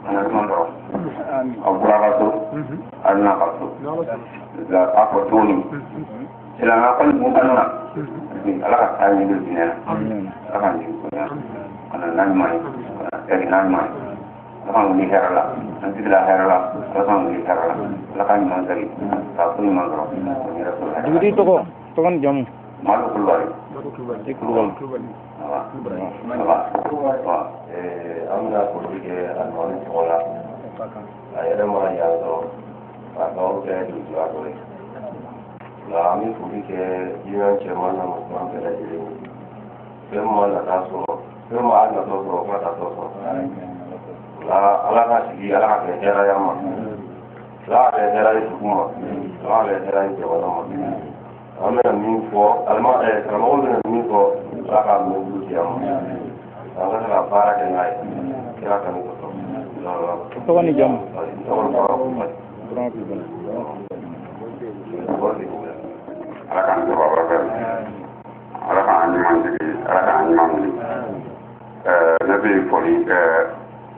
ana tumandoro aburabato alna kaso la apo toni sila nga kon mo kanona ala ka tayo ni dina ala ka ni ko ya ana nan mai ana nan mai ala ka ni herala nanti la herala ala ka ni herala ala ka ni mandari ta ko ni mandoro ni rasul dudi to ko kon jam malu kulwari amna ko ke anwani wala ayada ma ya so atau ke di jual la ami ko ke jiran chairman na mo ke la jiri semua la kaso semua ana to so ka to so la ala ka sigi ala ka ke jara ya ma la ke jara yi kuma la ke jara yi ko ma amena min fo alma kama wala min fo la ka mo du jam anga la para ke ngai kira kan ko to woni jam ala kan ko baba be ala kan ni man di ala kan ni man di nabi foli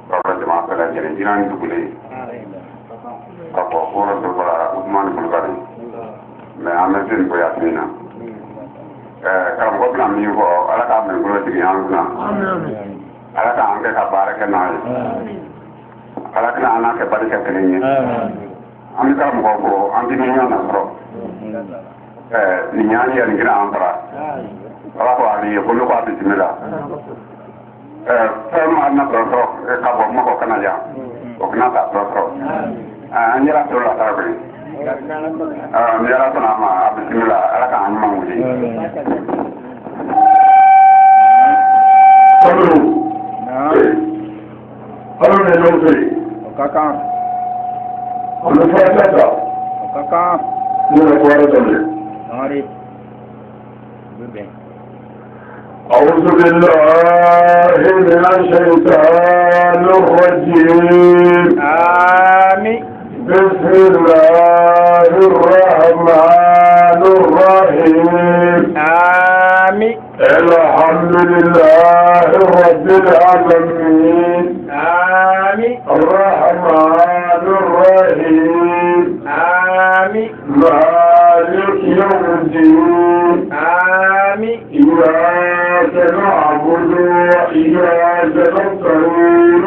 baba jama ko la jere dinan dugule ko ko ro ko la Usman Bulgari mais en même temps ko yasmina karam ko plan mi ko ala ka men ko tigi an kuna ala ka an ka baraka na ala ka ana ka baraka kene am karam ko an di mi na pro ni nyani ya ngira antara ala ko ali ko lo ko bismillah sama na pro ka bo mo ko kana ja o kana ta pro anjira to la tarbi mira to nama bismillah ala ka an mangudi Halo ne lo te kaka ono fata kaka ni ko ara to le ari bebe أعوذ بالله من الشيطان الرجيم آمين بسم الله الرحمن الرحيم آمين الحمد لله رب العالمين آمين الرحمن الرحيم آمين مالك يوم الدين آمين إياك نعبد وإياك نستعين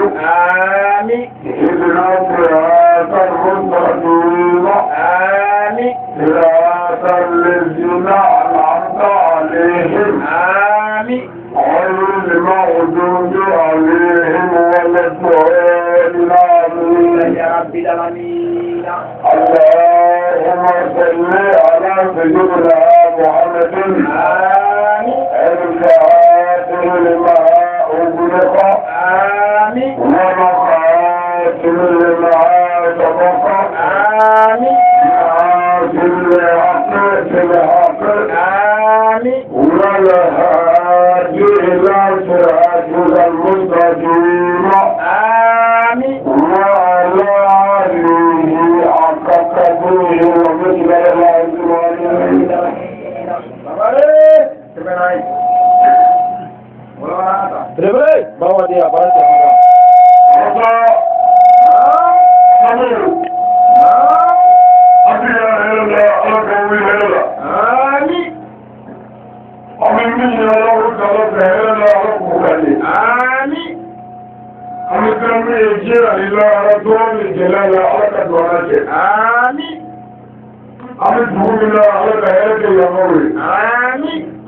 آمين اهدنا الصراط المستقيم آمين صراط الذين أنعمت عليهم آمين غير المغضوب عليهم ولا الضالين آمين يا رب العالمين اللهم صل على سيدنا محمد آمين الفاتح لما أغلق آمين والخاتم لما سبق آمين ناصر الحق بالحق آمين والهادي إلى صراطك المستقيم آمين وعلى آله حق قدره ومقداره العظيم bawa dia baca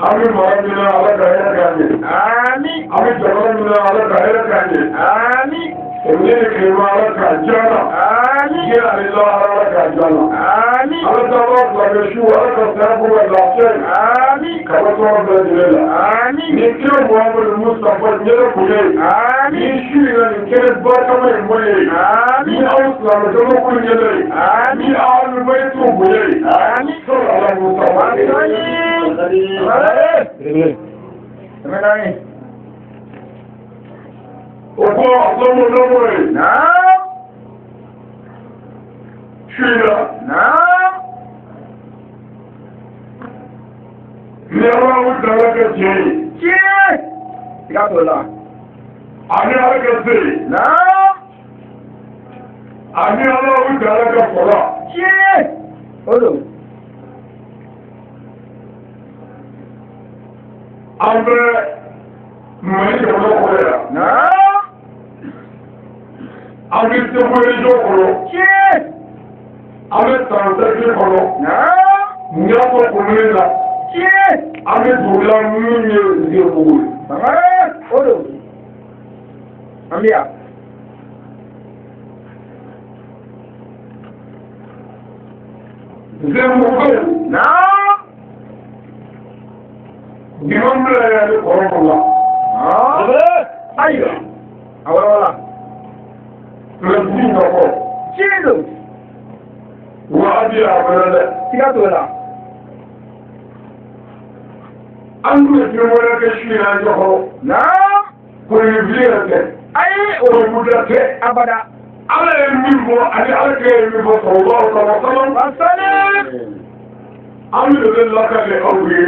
Amin maramina ala kahira kanye. Amin. Amin jabaramina ala kahira kanye. Amin. Emine kema ala kajana. Amin. Ye alila ala kajana. Amin. Ala tabat la geshu ala kasabu wa lafshay. Amin. Kabato ala jilela. Amin. Nikyo Muhammad Mustafa nyela kuye. Amin. Nishu ila nikele barkama imwe. Amin. Ni ausla mjama kunyele. Amin. Ni alu baitu kuye. Amin. Sallallahu Mustafa. Opo asomo nomore. Naam. Shira. Naam. Ni awa udala ke jei. Tiye. Tiga bola. Ani ala ke jei. Naam. Ani Allahu Ta'ala ka fọlọ. Tiɲɛ. O don. An bɛ Mali jamana kɔnɔ yan. Naam. An bɛ Segu région kɔnɔ. Tiɲɛ. An bɛ Sanzaki kɔnɔ. Naam. Ɲafɔ commune la. Tiɲɛ. An bɛ Dugula min ye Zebugu ye. O don. An bɛ yan. Zebugu. Naam. Gimam bila ya ni kɔrɔ la. Ayiwa. Awɔrɔla. Président ka fɔ. Tiɲɛ don. Wa di a fɛnɛ dɛ. Siga t'o la. An tun bɛ fiɲɛ wɛrɛ kɛ su in na ɲɔgɔn. Naam. Kolonifili yɛrɛ tɛ. Ayi. Kolobuda tɛ. Abada. Ala ye min fɔ ani Ala kɛ ye min fɔ sɔrɔbaw sɔrɔ. Wasale. An bɛ de lakale aw ye.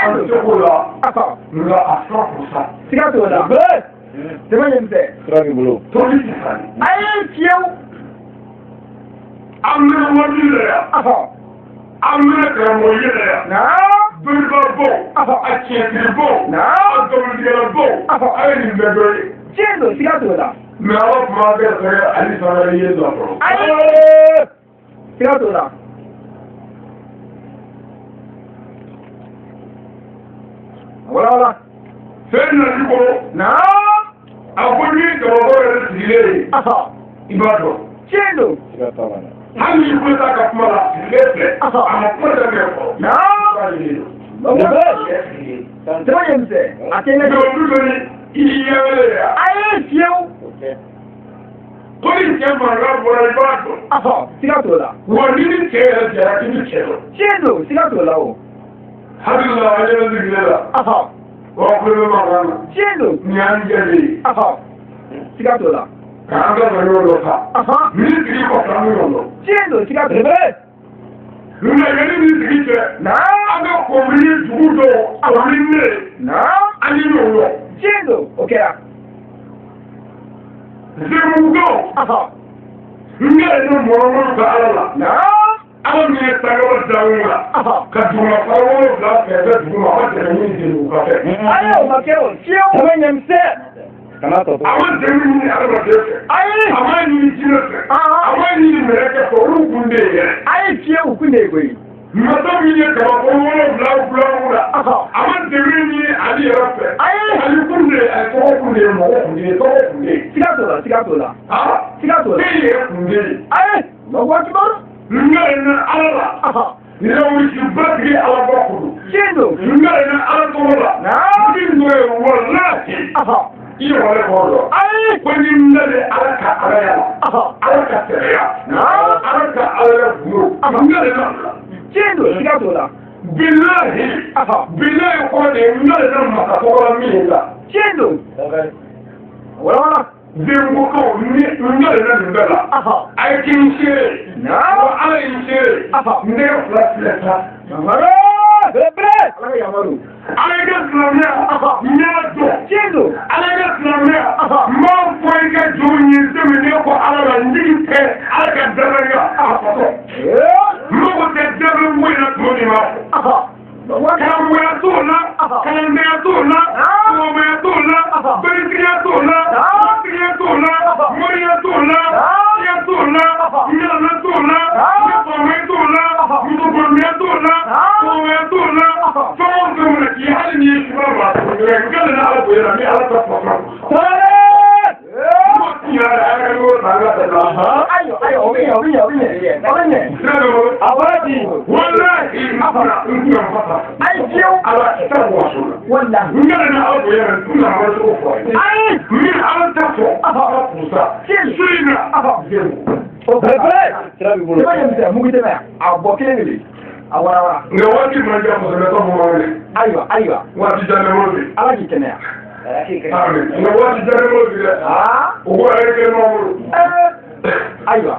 An bɛ se k'o la. Nka a 100%. Siga t'o la. Dɛmɛ ɲɛ tɛ. Sira b'i bolo. Toli ti falen. Ayi fiyewu. An bɛ waati la yan. An bɛ karamɔgɔ ye la yan. Naam. Dɔnniba bon. A tiɲɛtigi bon. Naam. A dɔnkilidikɛla bon. A ye nin bɛɛ dɔ ye. Tiɲɛ don siga t'o la. Mais Ala tuma bɛɛ fɛ Ali Sanare ye dɔ sɔrɔ. Ayi. Siga t'o la. Wala. Fɛn nali ko. Naam. A ko ni karamɔgɔ yɛrɛ sigilen ye. I b'a dɔn. Tiɲɛ don. Sira t'a la dɛ. Hali ni ko ta ka kuma la sigilen filɛ. A ma kuma tɛ mɛn fɔ. Naam. Dɛmɛ ɲɛ tɛ. A tɛ ne Mais olu bɛ i yɛlɛ yan. Ayi fiyewu. Ko ni cɛ mankan bɔra i b'a dɔn. Siga t'o la. Wa ni ni cɛ yɛrɛ jara k'i ni cɛ dɔn. Tiɲɛ don siga t'o la o. Hakili la a yɛrɛ sigilen la. Wa ko bɛ mankan na. Tiɲɛ don. Nin y'an jɛlen ye. Siga t'o la. K'an ka ɲɔgɔn dɔ ta. Ni sigi kɔfɛ an bɛ ɲɔgɔn dɔn. Tiɲɛ don siga t'o la. Nka yanni ni sigi cɛ. An ka kɔmini dugu dɔw kɔmini ne. An ye ɲɔgɔn dɔn. Tiɲɛ don o kɛra. Zebugu dɔw. N yɛrɛ ni mɔgɔmɔgɔ ka ala la. Ala min ye tagayɔrɔ dawu la. Ka duguma fara wolonwula fɛ bɛ duguma a ma tɛmɛ min Zebugu ka fɛ. Ayi o ma kɛ o fiyewu. Dɛmɛ ɲɛ misɛn. Kana tɔ to. A ma dɛmɛ ɲini adamaden fɛ. Ayi. A ma ɲini jinɛ fɛ. A ma ɲini mɛlɛkɛ fɛ olu kun de ye yɛrɛ. Ayi fiyewu kun de ye koyi. Masa min ye kabako wolonwula la. A ma dɛmɛ ɲini ale yɛrɛ fɛ. Ale kun de ye a tɔgɔ kun de ye mɔgɔ kun de ye tɔgɔ kun de ye. Siga t'o la siga t'o la. Siga t'o la. Ne yɛrɛ kun de ye. Ayi. Mɔgɔ kibaru. N yɛrɛ na ala la. Yawusi batigi ala ba kudu. Tiɲɛ don. N yɛrɛ na ala tɔgɔ la. Min dɔ ye walahi. I ye wale kɔrɔ dɔn. Ayi. Ko ni n yɛrɛ ala ka ala ya la. Ala ka sariya. Ala ka ala ya bolo. N yɛrɛ na. Tiɲɛ don siga t'o la. Bilahi. Bilahi kɔrɔ de n yɛrɛ na masa tɔgɔ la min la. Tiɲɛ don. Wala. Zebugukaw ni n yɛrɛ na nin bɛɛ la. A ye k'i n seere. Wa ala ye n seere. Ne ye fila filɛ sa. Bɛrɛ. Ala ka yamaru. Ala ka silamɛya. N y'a dɔn. Tiɲɛ don. Ala ka silamɛya. N b'a fɔ i ka jɔn ye dɛmɛ ne ko ala la n jigi tɛ ala ka danaya a fɔtɔ. N mago tɛ dɛmɛ foyi la tuma min b'a fɔ. Karamɔgɔya t'o la. Kalandenya t'o la. Mɔgɔmaya t'o la. Beretigiya t'o la. Mɔtigiya t'o la. Mɔriya t'o la. Siya t'o la. Ɲɛnana t'o la. Ɲɛfɔmɛ t'o la. Musokɔrɔniya t'o la. Mɔgɔmaya t'o la. Fɛn o fɛn mana k'i hali n'i ye suba ma. N kɛlen na ala bonya la ni ala ta fɔsɔn. Ayo, o bɛ ɲɛ. A bɔra di. Walahi n fana n tun bɛ fasa. Ayi fiyewu. Ala i ta waso la. Walahi. N kɛlen na ala bonya la n tun nana waso fɔ. Ayi. Min ala ta fɔ. Ala kusa. Su in na. O bɛrɛ. Sira b'i bolo. Dɛmɛ ɲɛ misɛn mugu tɛmɛ. A bɔ kelen de bɛ. A wara. Nka waati ma diya kosɛbɛ tɔ fɔ ma wele. Ayiwa. Waati jan ne m'o bi. Ala k'i kɛnɛya. Amin. Nka waati jan ne m'o bi dɛ. O ko ale kelen ma wolo. Ayiwa.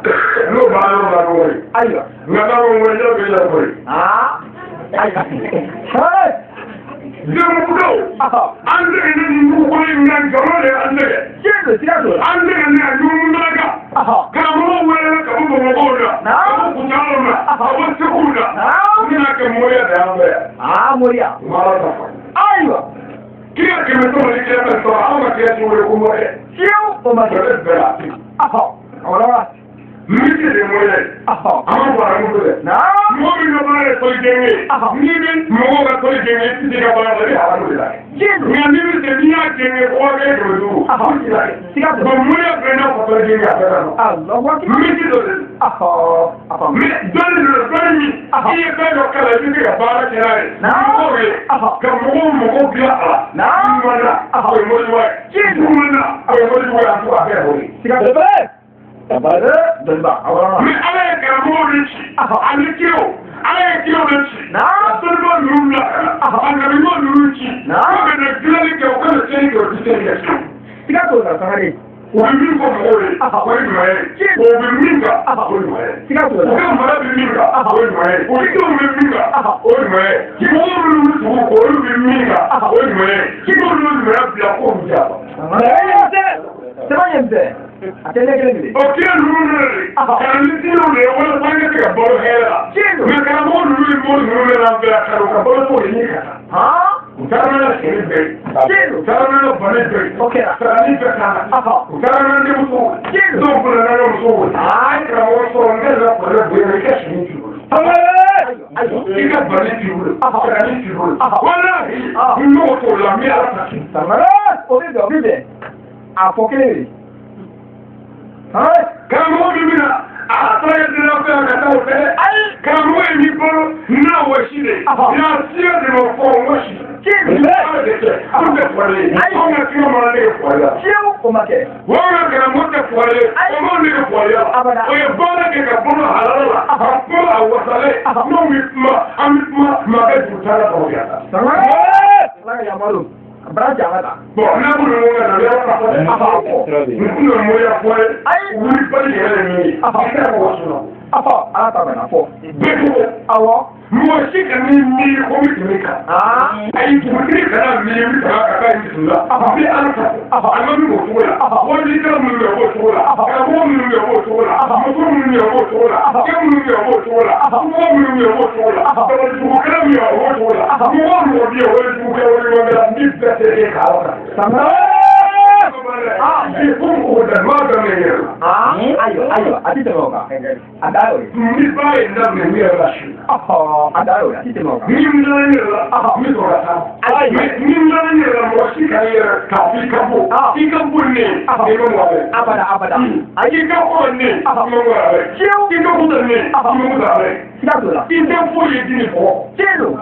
N'o b'a yɔrɔ la ɲɔgɔn ye. Ayiwa. Nka n'a ma wele jaa bɛ yɛlɛ koyi. Ayiwa. Zebugukaw. An dɛgɛ ne nin dugukolo in na nkalon de y'an dɛgɛ. Tiɲɛ don siga t'o la. An dɛgɛ ne a ɲuman daga. Karamɔgɔ wele Bamogola, Kutana, Abasukuna, Naka Moya Damba, Moria. Marata. Aiwa. Kia che mi sono richiesto a che ci vuole come Io o ma che bella. ora Mi chiede muore. Non va muore. no Muore non male poi deve. Mi muore poi deve ti dica parlare a muore. Gino. Mi amico se mi ha che ne può che tu. Sigato. Ma muore appena poi deve a Allah wa ki. mi chiede. Mi dole io vedo che la gente che parla che hai. No. Che muore bia. No. Poi muore. Gino. Poi muore a tua per. Sigato. Doliba. Awara. Mi ala ka morici. Ali kiro. Ala kiro ci. Na. Solba nurula. Anga mi nurulci. Na. Ko da glali ke ko da sai ko ti sai ya. Sigato na sanare. Wa mi ko mori. Ko ni mai. Ko bi minga. Ko ni mai. Sigato Ko na. mara bi minga. Ko ni mai. Ko ti bi minga. Ko ni mai. Ki mo nurulu ko bi minga. Ko ni mai. Ki mo nurulu ma bi ko mu ja. C'est pas yemse. Atende kele. Ok, nurulu. Kan ni ti nurulu wala wanga ke bo hela. Me ka mo nurulu la be ka ko bo ko ni ka. Ha? Utarana ke be. Utarana bane be. Okay. Utarani be ka. Utarana ni muso. Do ko na na muso. Ai ka mo so ngela ko le be ka shi ni. Ika bane ti wuro. Utarani ti wuro. Wallahi. No to la mi ala ta. Samara, obibe. Afokele. Kamo bimina ataya dina kwa kata ufele kamo emi bolo na washide na siya de mo fo washi kunde kwale ona kimo male kwala Chiu omake. wona kana mote kwale omo ne kwala oye bola ke ka bola halala bola wasale no mitma ma be tutala ko ya Samara. La yamaru. Braja mata. Bon, na bulu ngona na ya pa ko. Nuno moya ko ai wuri pali hele ni. Ina ko suno. Ata bana fo. Beko Awo. mo shika ni ko mi tumika. Ai tumika kana mi ka ka ni sula. Bi alfa. Amma mi ko tola. Wani ka mu mi ko tola. Ka mo mi mi ko tola. Mo ko mi mi ko tola. Ka mu mi ko tola. Mo mi mi ko tola. Ka mu ka mi ko tola. Mo mo bi o ni ko o ni ma ni bete ka ka. Samara. Bi ko da ma da me ya. Ayo, ati temoka. Adayo. Mi ba ina me mi ra shi. Adayo, ati temoka. Mi ndani la. Mi ko ra. Ai, mi ndani la mo shi ka ya ka fi ka bo. Fi ka bo ni. E mo wa. Abada. Ai ka ko ni. Mo wa. Ki ka bo ni. Mo wa. Sigato la. Ki ka fo ye dini ko. Chelo.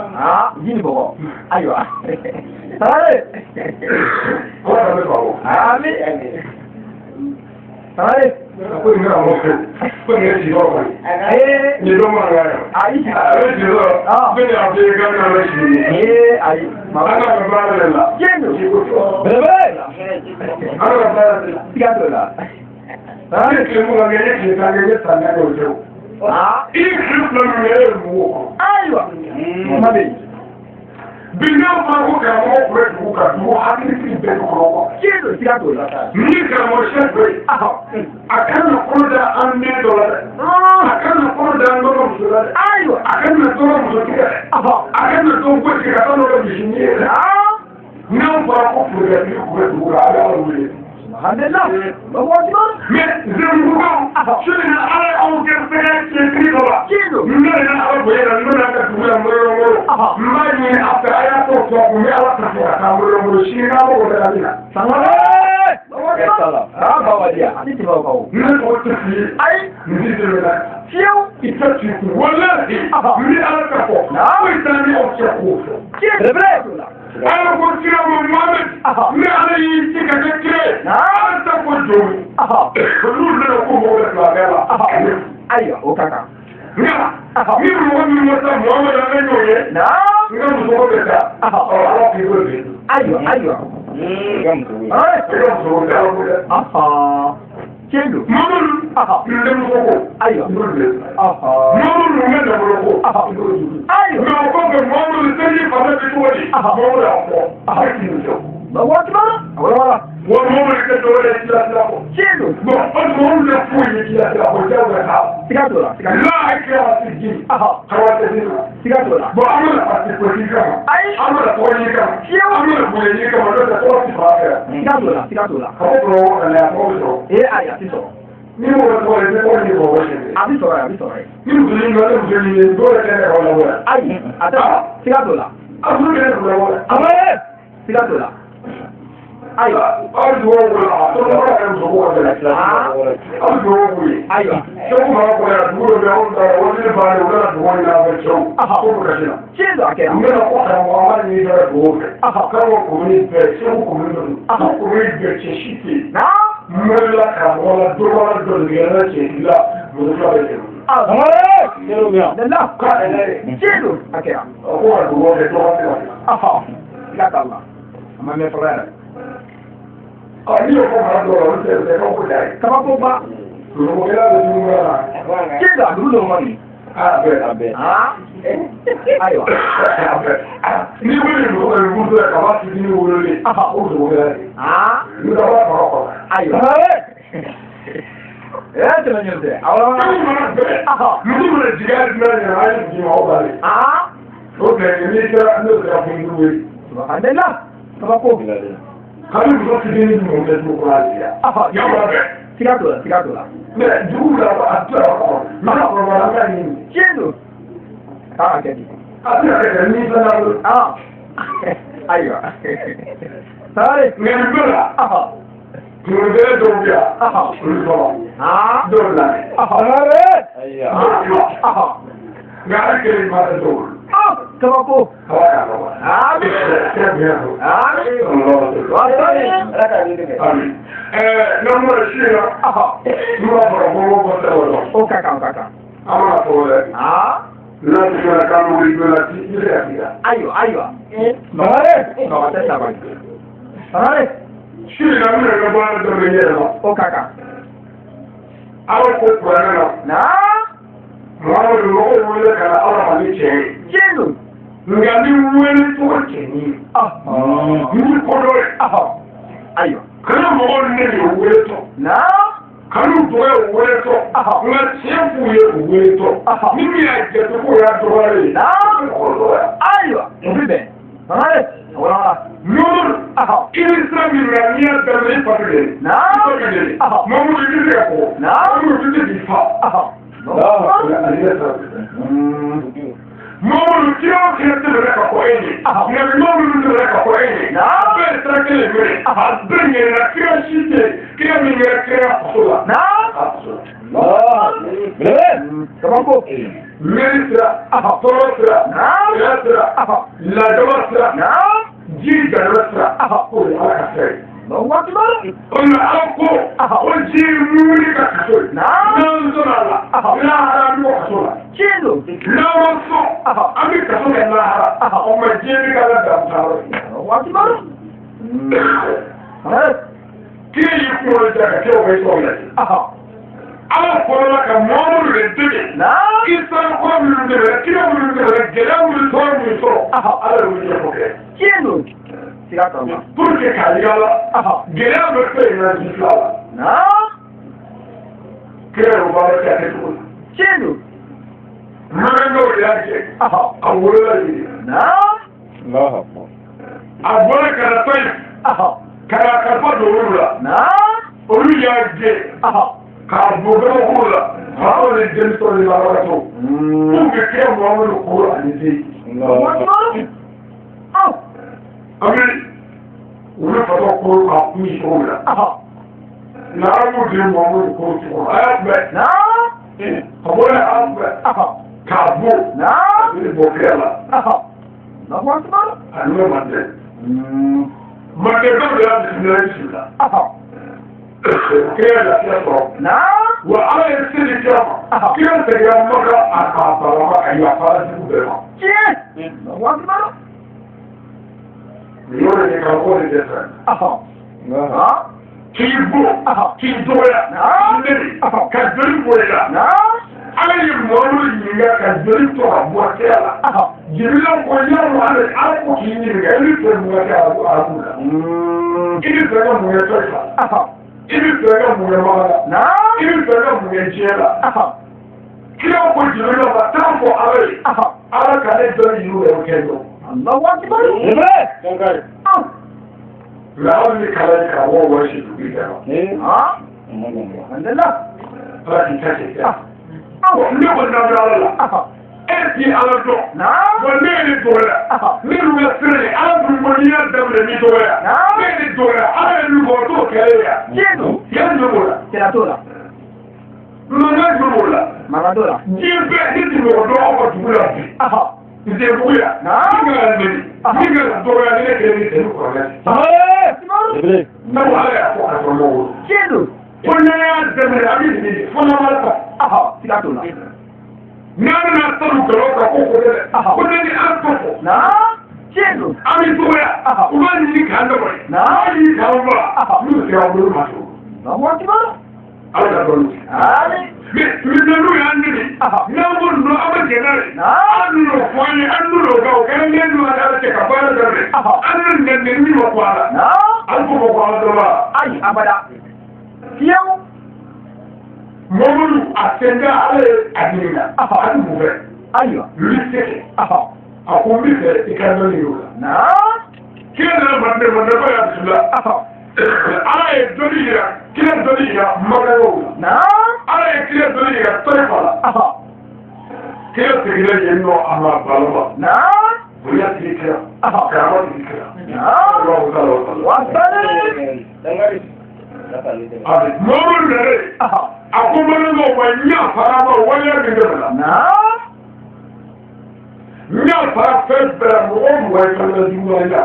Yini bobo. Ayo. Sare. Ko ra me ko. Ami. Sare. Ko ni ra mo ko. Ko ni ji ro ko. Ni do ma ga. Ai. Ai ji ro. Be ni a be ga na la shi. Ai. Ana ga ba la. Chelo. Bebe. Ana ga ba la. Sigato la. Sare ke mo ga ne ke ta ga ta na ko jo. Il clip la lumière mo. Aywa. Mabe. Bina ma ko ka mo ko ko ka mo hakili ki be ko. Chelo sigato la. Ni ka mo shefe. Akana ko da an ne dollar. Akana ko da an dollar dollar. Aywa. Akana dollar dollar. Akana to ko ki ka no do shi ni. Non pa ko ko da ni ko ko ga da wuri. Alhamdulillah. Mais Zemmour, je n'ai pas aucun fait qui est écrit là-bas. Nous n'avons pas envoyé la nouvelle à tout le monde. Nous n'avons pas fait à tout le monde. Mais à la fin, nous avons chine à l'eau de la vie. Ça va? Bawadia. Ati bawa. Nous avons tout fait. Aïe. Nous disons là. Chiou. Il fait tout. Voilà. Nous à la fin. Oui, ça nous on se trouve. C'est vrai. Alors, on tire mon Mohamed. Mais allez, c'est que c'est créé. Ah, ça faut jouer. Nous ne pouvons pas faire là. Aïe, au caca. Nga, ni Mohamed Moussa Mohamed a fait jouer. Non. Nga nous sommes de ça. Alors, il veut dire. Aïe. Chelo. Mamadou. Il est moussoko. Aïe. Mamadou nous met dans le lot. Aïe. Mais encore que Mamadou c'est lui pendant que tu dis. Mamadou a fort. Avec qui nous sommes. Bah, voilà. Mamadou est dans le lot. Chelo. Bon, on a fouillé qui a fait la Siga to la. La kira sigi. Kawate dina. Siga to la. Bon amana parti politique kama. Ai. Amana toni kama. Amana buleni kama ndo tato ti fara. Siga to la. Ko la ko. Ai ati so. Ni mo ko le ko ni ko wese. Abi so. Ni mo ni ngale do le kene ko la wala. Ai, ata. Siga to la. Azu kene ko la wala. Amare. Siga to la. Ai. Azu wo wala. To mo ka ko ko la. Azu wo wi. Ai. To mo ko la du do on da woni ba le wala do woni na ba cho. Ko ko kashina. Chizo akera. Ngena ko ka mo amani ni da do. Ka ko ni be so ko ni do. Ko ni be cheshiti. Na? Mela ka wala do ngena chela. Mo do la be. Amare. Kero gya. Dalla. Ka ele. Chizo akera. Ko do wo be do ha. Siga to la. Ama me frère. Ani ko ma do o se ko dai. Kama ko ba. Mo kela do ngara. Chizo adulo mani. Abe. Ah? Aiwa. Ni wele ko ko do ka ba ti ni wele. O do ngara. Ah? Ni da ba ko. Aiwa. Te la nyerde. Ahora. Ni mo le diga na ni ai ni ma o bale. Ah? O ke ni kira ndo da fu ni wele. Subhanallah. Kama ko. Kali mo ti ni mo le ko ko asia. Ya ba be. Siga to la. Me du la ba atra ko. Ma ko ma la ni. Chizo. Ah, kedi. Ati ka ni la na. Ah. Aiwa. Sare. Me ni bela. Tu me vede do via. Ah. Do la. Amare. Ayya. Ngara ke ni ma do. Ah, kama ko. Ah, Ah. non riuscire O kaka. Ah. Non si la cambio di quella tizia. Aiwa. No, adesso avanti. Amare. Sì, la mia non vuole dormire. O kaka. Allora, no. Na. Ma non vuole che la mi c'è. Chizo. Nga ni wele to keni. Ni ko do. Aiwa. Kana mo ne ni wele to. Na. Kanu do e wele to. Nga chefu ye wele to. Ni mi ya je to ko ya do re. Na. Ko do ya. Aiwa. Obibe. Amare. Ora. Nur. Ini sami la mia da me patule. Na. Mo mo ni ni ko. Na. Mo ni ni fa. Mawulu kio kete mereka ko eni. Na mawulu mereka ko eni. Abe trakele mere. Abenge na kio shite. Kio minga kio kusula. Na. Kama ko. Ministra. Torosra. Ministra. La domasra. Na. Jiga domasra. Ko ya kasai. Wati bara. Ona ako. O jimuri ka kasoi. Na. Nanzona. Na haramu kasula. Chizo. Nawaso. Ami kasoi na hara. O majiri ka la damtaro. Wati bara. Kile yuko jaga kio weisole. Ala kola ka momu redde. Na. Isa ko redde. Kio redde. Gela redde to. Ala wuje ko ke. Chizo. Siga kama. Porque kaliyala. Gela redde na jifala. Na. Kile ro ba ka ke to. Chizo. Mano yake. Awula yi. Na. Allah. Agora kana pai. Kana ka pa do rula. Na. Olu ya je. Ka boga rula. Hawo le jeni to le la to. Unge ke mo mo ko ani ti. Wati bara. Ami ulu fa to ko ka mi so la. Na mu de mo mo ko to. Aybe. Na. Awole aybe. Ka bo. Na. Ni bo kela. Na wati bara. Anu mate. Mate do la bismillah. Kela kiaso. Na. Wa ala yasili kama. Kila tegea maka akapalama ayafala kubema. Chiz. Na wati bara. Yore ni kakone desa. Kibo. Kidoya. Neri. Kadri boya. Na. Ala yi mwamu yinga kadri to abwakela. Jibila ko yawo ala ako kinyiga ili to mwaka abula. Ili to mwaka toka. Ili to mwaka mwana. Na. il fɛ ka mun kɛ diɲɛ la kira ko jibiri ma taa fɔ ala ye ala ka ne dɔ yiri yɛrɛ kɛ dɔn nka aw ni kalan ka wɔ wɔsi dugu kɛ ala k'i ta kɛ ne ko nabi ala la e ti ala dɔn wa ne ye dɔgɔya ne y'u ka sira ye ala b'u mɔniya daminɛ ni dɔgɔya ne ye dɔgɔya ala ye min fɔ o t'o kɛ e yan yan jɔ b'o la Kira t'o la. mankan jɔ b'o la Mankan t'o la. diɲɛ bɛɛ ne ti mɔgɔ dɔn aw ka dugu la bi n tɛ bugu ya min ka nɛni min ka dɔgɔya ne kelen ni tɛmɛ kɔrɔkɛ ne ko ala y'a fɔ ka sɔrɔ mɔgɔw Tiɲɛ don. ko n'an y'a daminɛ a bɛ nin fɔ n'an b'a ta Kira t'o la. n'an bɛna sanu galon kan ko dɛ ko ne ni an tɔ fɔ Tiɲɛ don. an bɛ dɔgɔya u b'a ɲini k'an dɔgɔya n'a ɲini k'an ba n'u sera an bolo ma sɔrɔ ala ka dɔn mais n'u y'an nini n'an ko ninnu an bɛ jɛn n'a ye an n'o fɔ an ye an n'o kan o kɛra ne n'u ala cɛ ka baara daminɛ an n'o nɛni min ma ko ala an ko ma ko ala dɔn la Ayi abada. Fiyewu. Mamadu a sɛnda ala ye a ɲini na a ni mun fɛ Ayiwa. lycée a ko n bɛ fɛ i ka dɔnni y'o la kira nana mande ba y'a bisimila ala ye dɔnni yira kira dɔnni yira magaɲɔgɔnw la ala ye kira dɔnni yira tɔrifa la kira seginna yen nɔ a ma balo ma bonya tigi kira karama tigi kira mamadu nana a ko magaɲɔgɔnw ma ɲa fara ma waleya min kɛra la ɲa fara fɛn bɛɛ mɔgɔ mɔgɔ ye fɛn bɛɛ juguya ya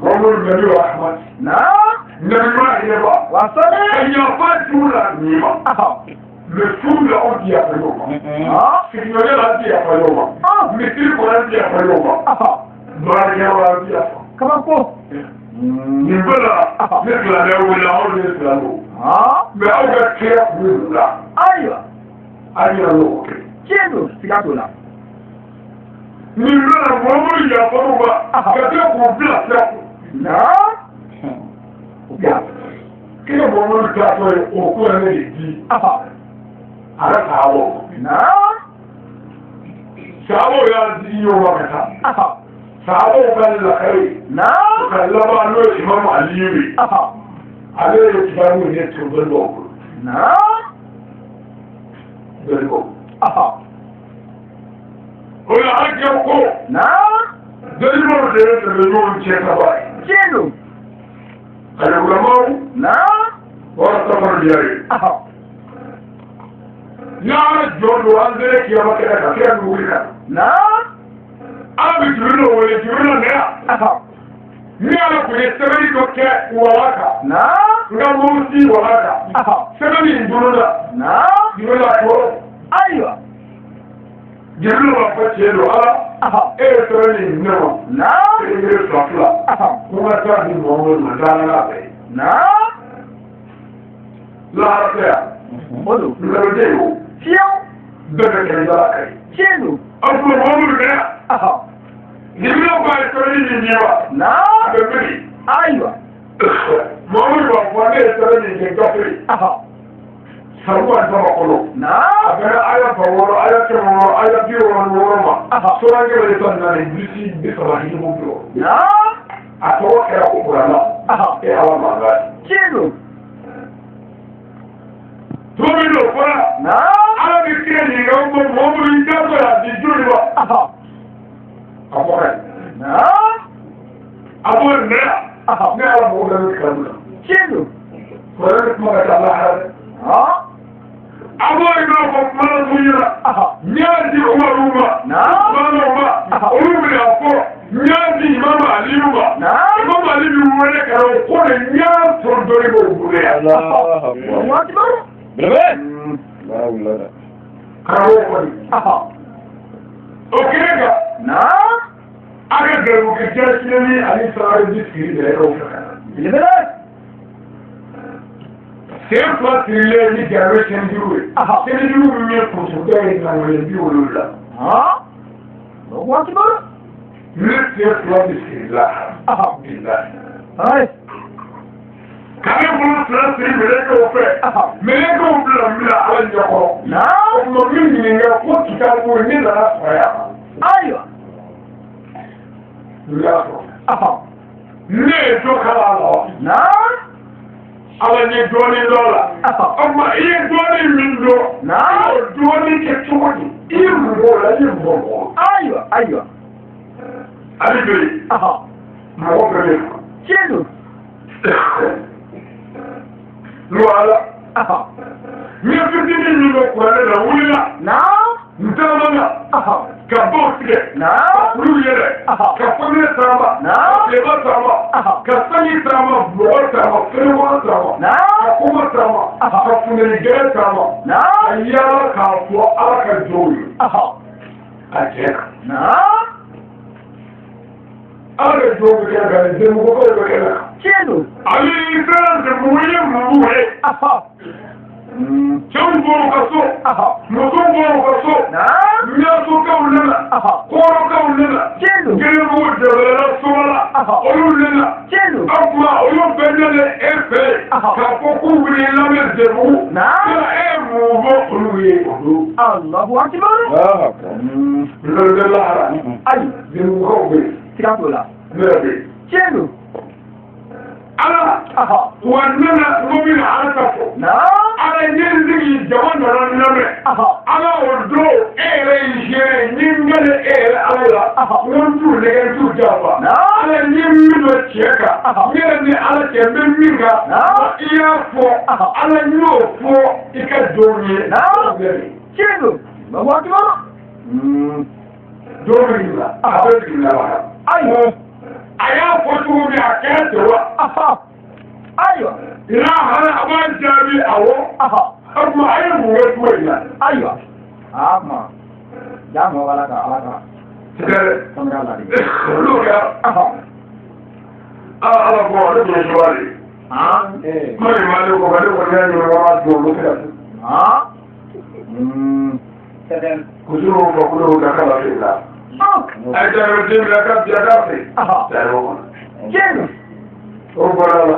mamadu nabi wa ahmad nabi ma yɛrɛ ka yafa jugu la nin ma mɛ furu la aw ti yafa ɲɔgɔn ma sigiɲɔgɔnya la an ti yafa ɲɔgɔn ma misiri kɔnɔ an ti yafa ɲɔgɔn ma baarakɛyɔrɔ la an ti yafa Kabako. nin bɛɛ la ne silamɛ wele aw de ye silamɛw mɛ aw ka kira kun ye la Ayiwa. an yɛrɛ n'o kɛ Tiɲɛ don. Kira t'o la. nin bɛɛ la mamadu yafar'u ma ka kila k'u bila sira kun kira mamadu taatɔ ye o ko yɛrɛ de di a ka sahabaw sahabaw y'a di ɲɔgɔn ma ka taa sahabaw ka lakari ka laban n'o ye imamu aliyu ye ale ye kitabu ne tun dɔnnibaw bolo dɔnnibaw o la alakira ko dɔnnibaw de ye tɛmɛ ɲɔgɔn cɛ ka ban ye Tiɲɛ don. alulamaw wara safar diya ye n'ala jɔn don an sera kiyama kɛnɛ kan kira bɛ wuli kan ala bɛ jibirila wele jibirila nɛ yan ni ala tun ye sɛbɛnni dɔ kɛ wala kan n ka mɔmusi wala kan sɛbɛnni in dununa jibirila ko Ayiwa. jibirila b'a fɔ tiɲɛ don ala e ye sɛbɛnni in minɛ ma e ye fila fila ko n ka taa di mɔgɔ ma daala fɛ lahara tɛ yan O don. ngalonjɛ ye o Fiyewu. bɛɛ bɛ kɛ dala ka ye Tiɲɛ don. aw tun bɛ mɔgɔ minnu kɛ jibirila ko a ye sɛbɛnni min ɲɛ wa a bɛ miri Ayiwa. mɔgɔ b'a fɔ ne ye sɛbɛnni kɛ gafe sabuwa sama kɔnɔ a bɛra aya ba wɔɔrɔ aya kɛmɛ wɔɔrɔ aya bi wɔɔrɔ ni wɔɔrɔ ma sɔrɔnkɛ bɛ tan naani bilisi bi saba hijibu bi wɔɔrɔ a tɔgɔ kɛra ko kurana e ala mankan ye Tiɲɛ don. tuma min n'o fɔra ala bɛ kira ɲininka ko mɔgɔ minnu y'i da sɔrɔ a di joli ma a fɔ ka ɲi a b'o nɛ ne ala mɔgɔ bɛ min kalamu la Tiɲɛ don. kɔrɔ bɛ kuma ka taa lahara dɛ a b'o ye n'a fɔ kuma la mun ɲɛna n y'a di umaru ma usmanu ma olu bɛ n'a fɔ n y'a di imamu aliyu ma imamu aliyu bɛ wele ka na o ko de n y'a sɔrɔ dɔɔni b'o bolo yan karamɔgɔ kɔni o kɛlen kan a ka garibukɛ jɛnsɛnni ani sarari bi sigi yɛrɛ fɛ ka na sen fila sirilen ni garibe sɛnɛjugu ye sɛnɛjugu min ye kurusuda ye nangolo bi wolonwula ne sen fila bɛ siri la bilahi k'ale bolo fila siri minɛ k'o Na. Ọmọ mi nìyẹn kó kíkà wọ ní ìlànà sọ̀rọ̀. Ayiwa. Lọ́yà. Ne ètò kala lọ. Na. Ala ni dɔɔni dɔ la. Ɔma i ye dɔɔni min dɔn. Na. I y'o dɔɔni kɛ cogo di? I ye mɔgɔ la, i ye mɔgɔ mɔgɔ. Ayiwa. Ali joli. Mɔgɔ bɛ ne fa. Tiɲɛ don. Lɔala. N ye fitinin min dɔn kuranɛ la wulila. Na. N taamana. Ka baw tigɛ. Na. Ka kulu yɛlɛ. Ka fɔnɛ taama. Na. Ka tileba taama. Ka sanji taama. Bɔgɔ taama. Fɛnɛkɔnɔ taama. Na. Ka kɔngɔ taama. Ka funɛni gɛrɛ taama. Na. Ka yaala k'a fɔ Ala ka jɔnw ye. A jɛra. Na. Ala ka jɔnw bɛ kɛnɛ kan. Jɛmɔgɔbaw bɛ kɛnɛ kan. Tiɲɛ don. Ale y'i sera jɛmɔgɔ ye mɔgɔw ye. Cɛw bɔr'u ka so. Musow bɔr'u ka so. Ɲɛsokaw nana. Kɔrɔkaw nana. Gɛlɛnbugu dɛbɛla sɔgɔla. Olu nana. O tuma olu bɛɛ nana e fɛ yen. K'a fɔ k'u wuli lamɛn jɛbugu. Yala e ye mun fɔ olu ye o don? Alahu akibar. Nkalon tɛ lahara. Ayi. Jɛbugukaw bɛ yen. Siga t'o la. Ne yɛrɛ bɛ yen. Tiɲɛ don. Ala. Wa nana ko min Ala ta fɔ. Ala ye ɲɛsigi jama nana lamɛn. Ala o don e yɛrɛ y'i seere ni ŋɛlɛ e yɛrɛ Ala la. Ŋo t'u nɛgɛ t'u janfa. Ala ni min dɔ cɛ kan. Ne yɛrɛ ni Ala cɛ n bɛ min kan. I y'a fɔ Ala y'o fɔ i ka jɔnw ye. Tiɲɛ don. Alahu akibar. Jɔn bɛ nin la. A bɛ sigi laban. Ayiwa. A y'a fɔ cogo min a kɛra ten wa. Ayiwa. Lahara a b'a jaabi awɔ. O tuma a ye mun kɛ cogo in na. Ayiwa. Kuma. Jaa mɔgɔ Ala ka. Tigɛ. Kamera la de. Olu kɛra. Ala ko ale tun ye suwa de. Kuma de b'ale kɔ ale kɔni y'a ɲininka waa jɔ olu tɛ ka se. Kusuruw fɔ kulo ka kala feere la. A ye jaabi den bila ka bila k'a fɛ. Jaabi o kɔnɔ. Tiɲɛ don. O bɔra la.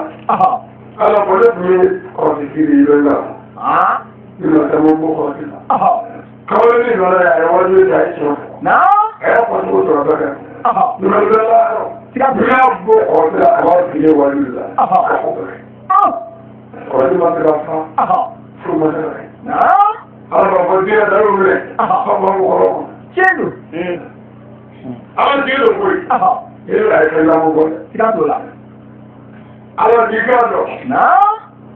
Ala ko ne tun ye kɔrɔsi kiri i bɛ la. Ne ma tɛmɛ bɔ kɔrɔsi la. Kamalen ni nana ye a ye wajulu ta a ye tiɲɛ fɔ. A y'a fɔ cogo sɔrɔ bɛɛ kɛ. Numu bɛ la yɔrɔ. N'i y'a bɔ kɔrɔsi la a b'a fili wajulu la. A ko bɛɛ. Kɔrɔsi ma se ka fa. Furu ma se ka kɛ. Ala b'a fɔ diɲɛ da y'o minɛ. Fa ma ko kɔrɔ kɔnɔ. Tiɲɛ don. Ala diɲɛ do koyi. I ye a ye fɛn lamɔ bɔ dɛ. Siga t'o la. Ala k'i k'a dɔn.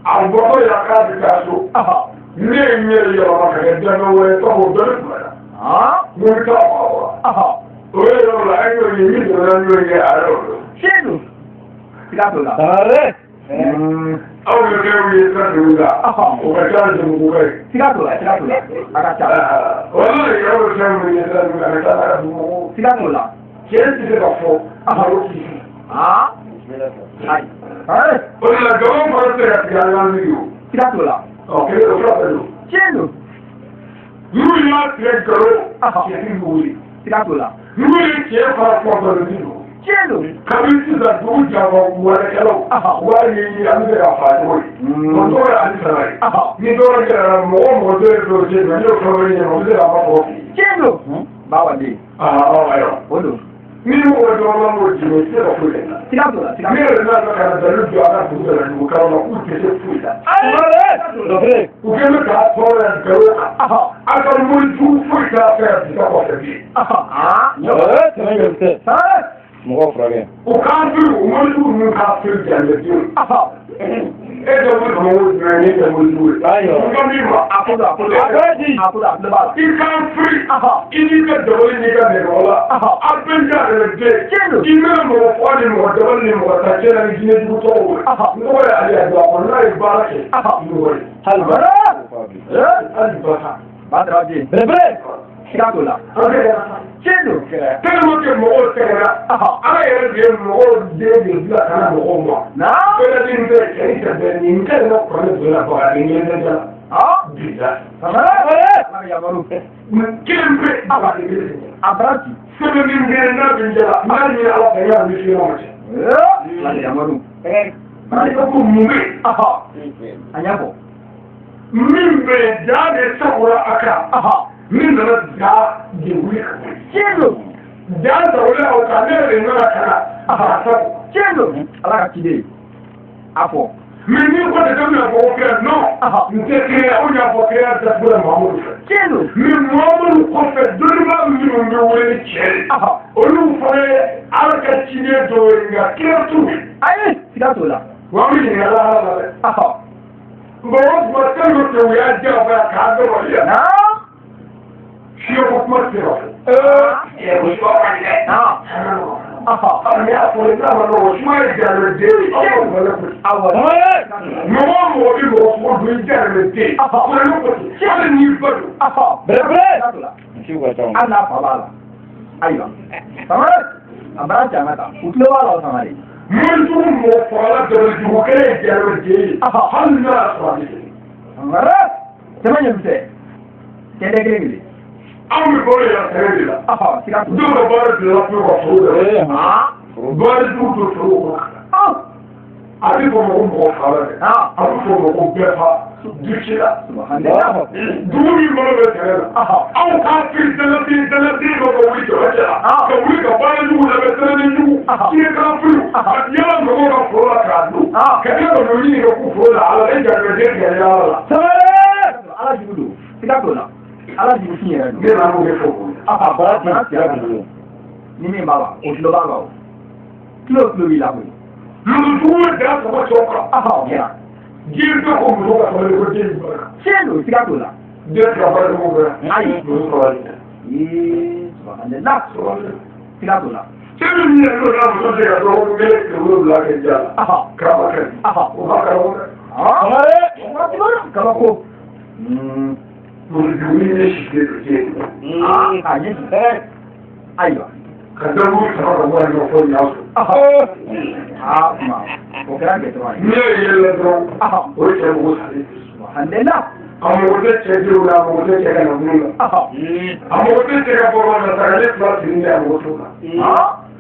A bɔtɔ yɛrɛ k'a bɛ taa so. Ne ye n yɛrɛ yɛlɛma ka kɛ dɛmɛ wɛrɛ tɔgɔ o bɛɛ bɛ tuma na. N bɛ taa fa wa. O ye yɔrɔ la an y'o ye min donna n y'o ye a yɔrɔ la. Tiɲɛ don. Siga t'o la. Aw bɛ kɛ u ye fɛn ninnu la. O ka ca jɛmugu bɛɛ ye. Siga t'o la. A ka ca. Wala yɛrɛ bɛ fɛn minnu ye fɛn ninnu a ka ca ala ka dugu. Siga t'o la. Cɛ ti se ka fɔ. Alo k'i fi. Ayi. O de la gabon fana tɛ se ka tigɛ an y'an sigi o. Siga t'o la. Kelen o fila bɛɛ don. Tiɲɛ don. N'u y'a tigɛ nkalon. Cɛ ti wuli. Siga t'o la. N'u ye cɛ fara fɔ dɔrɔn ti don. Tiɲɛ don. Kabini sisan dugu janfa wɛrɛkɛlaw. Wari ye an bɛ se ka fa cogo ye. O tɔgɔ ye Ali Sara ye. Ni dɔwɛrɛ kɛra mɔgɔ dɔ ye dɔw cɛ don. N'i y'o fɛn wɛrɛ ɲɛna o bɛ se k'a fɔ fɔ. Tiɲɛ don. Bawaden. Ayiwa. O don. Ni mɔgɔ dɔrɔn b'o jigin o tɛ se ka foyi kɛ. Siga t'o la. Ne yɛrɛ n'a bɛ ka na dalu jɔ a ka dugu dɔ la dugu kalo la k'u tɛ se foyi la. U kɛlen bɛ k'a tɔɔrɔ yan nkalon kan. A ka mɔnijugu foyi t'a fɛ ka bisa kɔfɛ bilen. Mɔgɔ furakɛ. U k'an fili o mɔnijugu ninnu k'a fili janjɛ fiyewu. E tɛ wuli ka mɔgɔw jumɛn ne tɛ mɔnijugu ye. U ka min ma. A ko don. I k'an fili. I n'i ka dabali n'i ka nɛgɛw la. A bɛɛ n ka yɛrɛ den. I mɛna mɔgɔ fɔ ni mɔgɔ dabali ni mɔgɔ ta cɛ la ni jinɛ jugu tɔgɔw ye. N tɔgɔ ye Ali Adu a kɔnɔ n'a ye baara kɛ. N'o ye. Hali ba ta. Ba ta den. Bɛrɛ. Siga t'o la. Tiɲɛ don. Tellement que mɔgɔw sɛgɛnna. Ala yɛrɛ de ye mɔgɔw den de bila ka na mɔgɔw ma. Bɛɛ ni bɛɛ cɛ ni cɛ bɛɛ nin kɛ na kuranɛ don la baga ni ɲɛnɛ tɛ la. Bisa. Kelen pe. A bara ci. Sɛbɛn min bɛ yen n'a bɛ n jala n'a ɲini Ala fɛ n y'a misi yɔrɔ cɛ. Yamadu. Bara ko mun bɛ yen. A y'a fɔ. min bɛ ja de sagora a kan min nana ja de wuli ka bɔ tiɲɛ don ja sagora o kan ne yɛrɛ de nana ka na a sago tiɲɛ don ala ka ciden a fɔ mais ni ko de daminɛ fɔ o kɛ non n tɛ kɛnɛya o y'a fɔ kɛnɛya datugula Mahamadu fɛ tiɲɛ don mais Mahamadu kɔfɛ dɔnnibaa minnu bɛ wele ni cɛ ye olu fana ye ala ka ciden dɔw ye nka kira t'u ye ayi siga t'o la wa an bɛ ɲininka ala la dɛ bon o tuma fɛn dɔ tɛ u y'a diyagoya k'a dɔgɔya fiye ko kuma tɛ fɔ o suma ka di dɛ ne y'a fɔ n'a ma nɔgɔ suma ye jaabi den ye aw ka wale ko mɔgɔ mɔgɔ bɛ mɔgɔ fɔ don i jaabi den wale ko hali n'i ba don bɛrɛbɛrɛ hali n'a fa b'a la ayiwa samare a bara janga ta u tulo b'a la o samare mɔjugu mɔgɔ fagala dabalijugu kelen ye jaabi den ye hali n'a y'a sɔrɔ a bɛ kɛ samare jama ɲɛmisɛ kɛlɛ kelen kelen anw bɛ bɔ yɛrɛ sɛnɛ de la siga t'o la dɔw ka baara bila fo ka foro dɛ baara jugu don foro kɔnɔ a bɛ fɔ ma ko mɔgɔ fagala dɛ a bɛ fɔ ma ko bɛɛ fa duci la dugu min balo bɛ sɛnɛ la aw k'a fili daladen dɔ ka wuli jɔyɔrɔ cɛ la ka wuli ka baara jugu labɛn sɛnɛden jugu tiɲɛ k'a fili ka yala mɔgɔw ka foro la k'a dun ka kila ka n'o ɲini ka k'u foro la ala e jaabi tigɛ yala la. ala jugu don siga t'o la ala jugu fi yɛrɛ don. ne nana o de fɔ o a baara ti siga don ni min b'a la o tulo b'a la o tulo b'i la koyi. musojugu ye da sɔgɔ cɛw kan. o kɛra. diɲɛ bɛɛ ko muso ka sabali ko den in bara. tiɲɛ don siga t'o la. den ka baara jugu bɛɛ. ayi muso sabali. subahana siga t'o la. cɛ min yɛrɛ n'o n'a muso se ka dɔgɔkun kelen tile wolonwula kɛ ja la. karama kɛ. o b'a karamɔgɔ dɛ. kabako. musojugu ni ne sigilen don diɲɛ kɔnɔ. a ɲɛ ayiwa. ka dabugu sama ka bɔ a ɲɔgɔn fɔ ɲa sɔrɔ. kuma o kɛra gɛtɔma ye. n'i ye yɛlɛ dɔrɔn o ye cɛ mɔgɔ salen alhamdulilah. a mɔgɔ tɛ cɛ denw na a mɔgɔ tɛ cɛ ka na mun na. a mɔgɔ tɛ cɛ ka bɔ na sagale fila siri a mɔgɔ t'o la.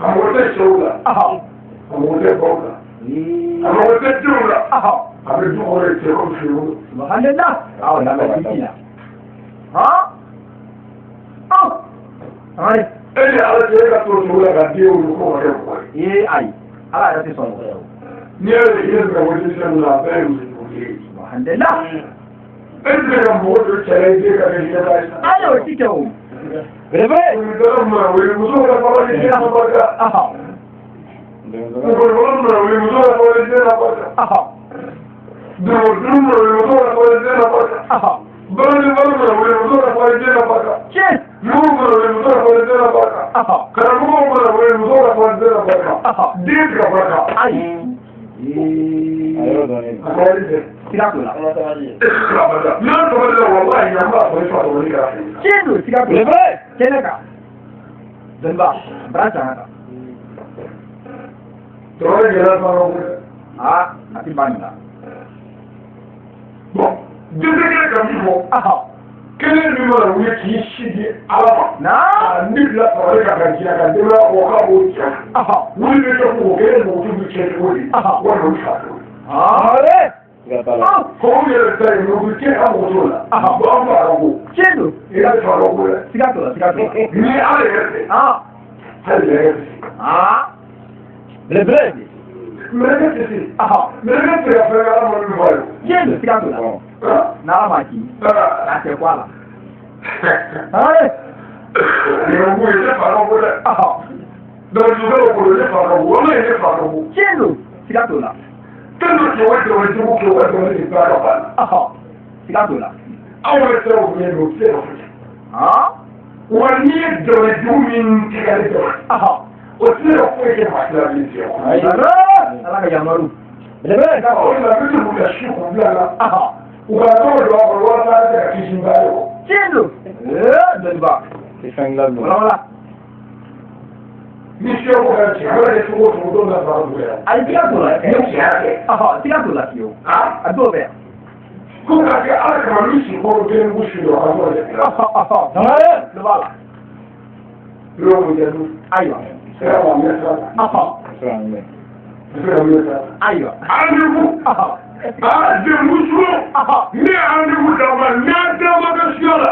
a mɔgɔ tɛ cɛw la. a mɔgɔ tɛ baw la. a mɔgɔ tɛ denw la. a bɛ du kɔrɔ cɛ ko fili wolo. alhamdulilah. awɔ lamɛn tigi la. amari. e ni ala cɛ e ka to cogo la ka den wolo ko wɛrɛ mɔgɔ ye. ayi ala yɛrɛ tɛ sɔn o ye. n'i y'a ye i ye mɔgɔ tɛ fɛn min na a bɛɛ ye musojugu ye. alhamdulilah. e tɛ se ka mɔgɔ dɔ cɛ i den ka kɛ ɲɛda ye. ayi o ti kɛ o. dɔgɔ mara wele muso ka sabali den na barika. mɔgɔkɔrɔba mara wele muso ka sabali den na barika. dɔgɔtɔrɔ mara wele muso ka sabali den na barika. baaraɲɔgɔn mara wele muso ka sabali den na barika. numu mara wele muso ka sabali den na barika. karamɔgɔ mara wele muso ka sabali den na barika. den ka barika. ayi. a sabali tɛ. siga t'o la. n'a sabali la walahi an b'a fɔ i fa sabali kɛra fɛ. tiɲɛ don siga t'o la. kɛnɛ kan. dɔnniba bara canga kan. tɔɔrɔ gɛlɛya fana wele. a ti ban nin la. bon dɛsɛ ka min fɔ. kelen min mana wuli k'i sigi ala ma. ni bila sabali ka diɲɛ kan denbaya ko k'a b'o cɛ. wuli bɛ kɛ ko kelen mɔgɔtigiw bɛ cɛ cogo di. walima u fa cogo di. kɔngɔ yɛrɛ ta yen mɔgɔ kɛ ka mɔgɔ t'o la. bon an b'a dɔn ko. tiɲɛ don. i ka fa dɔn ko dɛ. siga t'o la siga t'o la. ni ala yɛrɛ tɛ. hali yɛrɛ tɛ. belebele. mɛlɛkɛ tɛ se. mɛlɛkɛ tɛ ka fɛn ala ma min fɔ a ye. tiɲɛ don siga t'o la. n'ala ma k'i. a tɛ ko a la. yɛrɛbugu ye ne fa dɔn ko dɛ. dɔgɔtɔrɔ bolo ne fa dɔn ko wala ye ne fa dɔn ko. tiɲɛ don siga t'o la. fɛn dɔ kɛ o dɔgɔtɔrɔ kɛ o dɔgɔtɔrɔ de ba dɔ b'a la. siga t'o la. aw bɛ se o ɲɛ don o tɛ o fɛ. wa n'i ye dɔgɔtɔrɔ min tigɛ ne dɔrɔn. o tɛ se ka foyi kɛ maa tila min tigɛ. ala ka yamaru. o de la bɛ se k'u ka si k'u bila la. u ka tɔgɔ don a kɔrɔ walasa a bɛ se ka kisi ba ye o. tiɲɛ don. dɔnniba. wala. ni fiye ko ka cɛ ala de cogo o cogo dɔw la fara dugu la. ayi siga t'o la. ni cɛ kɛ. siga t'o la fiyewu. a dɔw bɛ yan. ko ka kɛ ala kama n'u si kɔrɔ kelen k'u si dɔn a b'o de dilan. dɔ b'a la. yɔrɔ mun kɛ n'u. ayiwa. sira wa mɛ sira la. sira sira mɛ sira la. ayiwa. alibu. muso ne an ni dama n'a dama ka siya la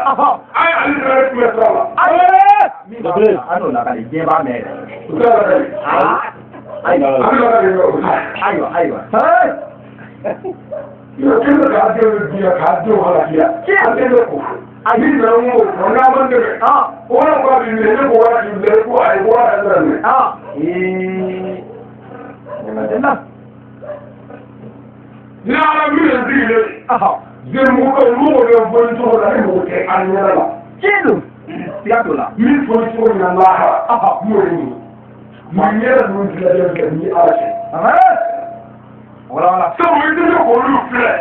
ay ali yɛrɛ tun bɛ sira la. ano la ka di diɲɛ b'a mɛn ayiwa yo kene ka denw diya k'a denw halakiya a den bɛ ko a b'i na n ko o n'a ma dɛmɛ o n'a ko a b'i minɛ ne ko wara k'i minɛ ko a ye wara yɛrɛ minɛ. Ni ala min ye sigilen denmuso mɔgɔ bɛ fɔli cogo la ni mɔgɔ tɛ a ɲɛna la. Tiɲɛ siga t'o la. Min fɔli cogo min na lahara n'o ye nin nin yɛrɛ ninnu filɛ kɛ ni ala cɛ. Wala. Sabu i tɛ se k'olu filɛ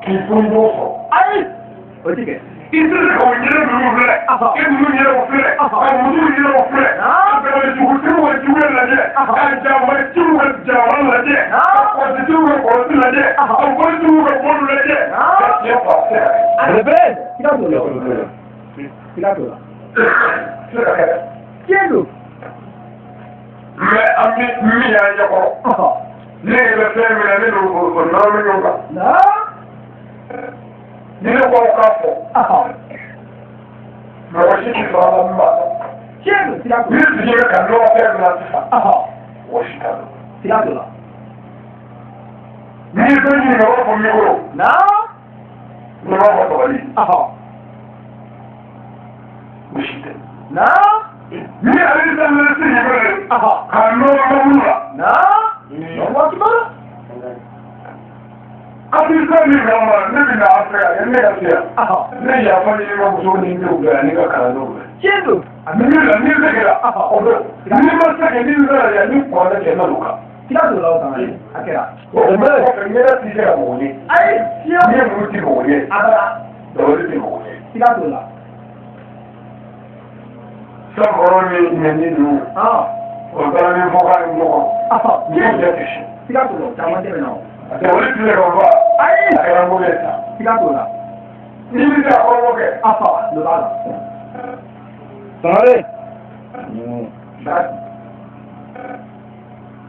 k'i fɔli cogo sɔrɔ. Ayi o ti kɛ. I tɛ se k'o ɲɛnɛ ninnu filɛ e ninnu ɲɛnɛ o filɛ a musow ɲɛnɛ o filɛ a bɛnbɛnjugutigiw ka juguya lajɛ a jamatigiw ka jamana lajɛ a kɔlɔsitigiw ka kɔlɔsi lajɛ a bolitigiw ka bolo lajɛ ka tiɲɛ fɔ a sera. Siga t'o la. Siga t'o la. Sira kɛ. Tiɲɛ don. Mais an bɛ min y'an ɲɛkɔrɔ ne yɛrɛ fɛn min na ne n'o nɔrɔ min ɲɔgɔn kan. Ni ne ko k'a fɔ mɔgɔ si ti sɔrɔ a la min b'a dɔn. Ni sigira ka nɔgɔ fɛn min na sisan mɔgɔ si t'a dɔn. Siga t'o la. Ni ye fɛn ɲininka o b'a fɔ min kɔrɔ ne b'a fɔ sabali o si tɛ. Ni ale ni san wɛrɛ se yen fɛnɛ k'a nɔgɔ ka wulu la. Afirika min kama ne bɛ na Afirika ne ka se yan ne yafa ɲini ka muso ni denw bɛɛ ani ka kalandenw bɛɛ. Tiɲɛ don. Ni se kɛra o don ni ma se kɛ ni sera yan ni kɔrɔlen kɛ n'olu kan. Siga t'o la o sama ye a kɛra. O kɔfɛ n yɛrɛ ti se ka mɔgɔ ye. Ayi siya. Ni ye muru ti mɔgɔ ye. Dabali ti mɔgɔ ye. Siga t'o la. Sankɔrɔ ni ɲɛni ninnu o taara ni fɔka ni ɲɔgɔn. Ni y'o jɛ kisi. Siga t'o la o caman tɛmɛna o. Dabali ti se ka fa. Ayi a kɛra mɔgɔ ye sa. Siga t'o la. Ni bɛ se ka kɔrɔ kɛ. Dɔ b'a la. Sangare.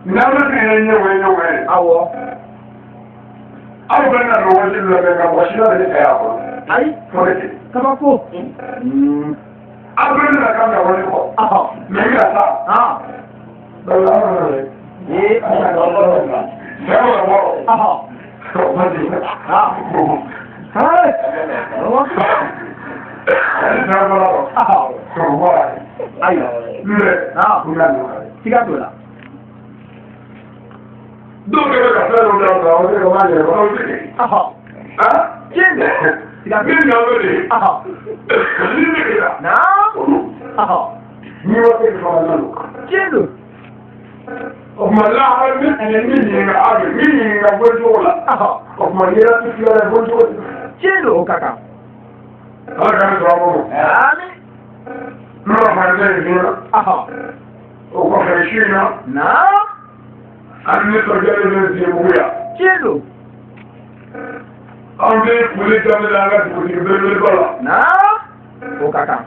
N'an bɛ tigɛ ɲɛgɔn ye. Awɔ. Aw bɛ na mɔgɔ si labɛn ka mɔgɔ si labɛn ka y'a kɔrɔ. Ayi. Fɔlɔ tɛ. Kabako. Aw bɛ na ka mɔgɔ wale kɔ. Mais i ka taa. Siga t'o la. Dɔw bɛ ka fɛn dɔw da o de b'a yɛrɛ o tɛ kɛ. Tiɲɛ don. Siga Min na bɛ de. Ni bɛ kɛ la. Ni y'o kɛ fanga la. Tiɲɛ don. O tuma lahara min ɲininka a bɛ min ɲininka bɔcogo la. O tuma yɛrɛ ti fila bɔcogo la. Tiɲɛ don o ka kan. Ala k'an sɔrɔ a kɔnɔ. Ami. N'o fana tɛ yen o kɔfɛ su in na. An ni nisɔndiyalen bɛ Zebugu yan. Tiɲɛ don. An bɛ foli daminɛ an ka dugutigi belebeleba la. O ka kan.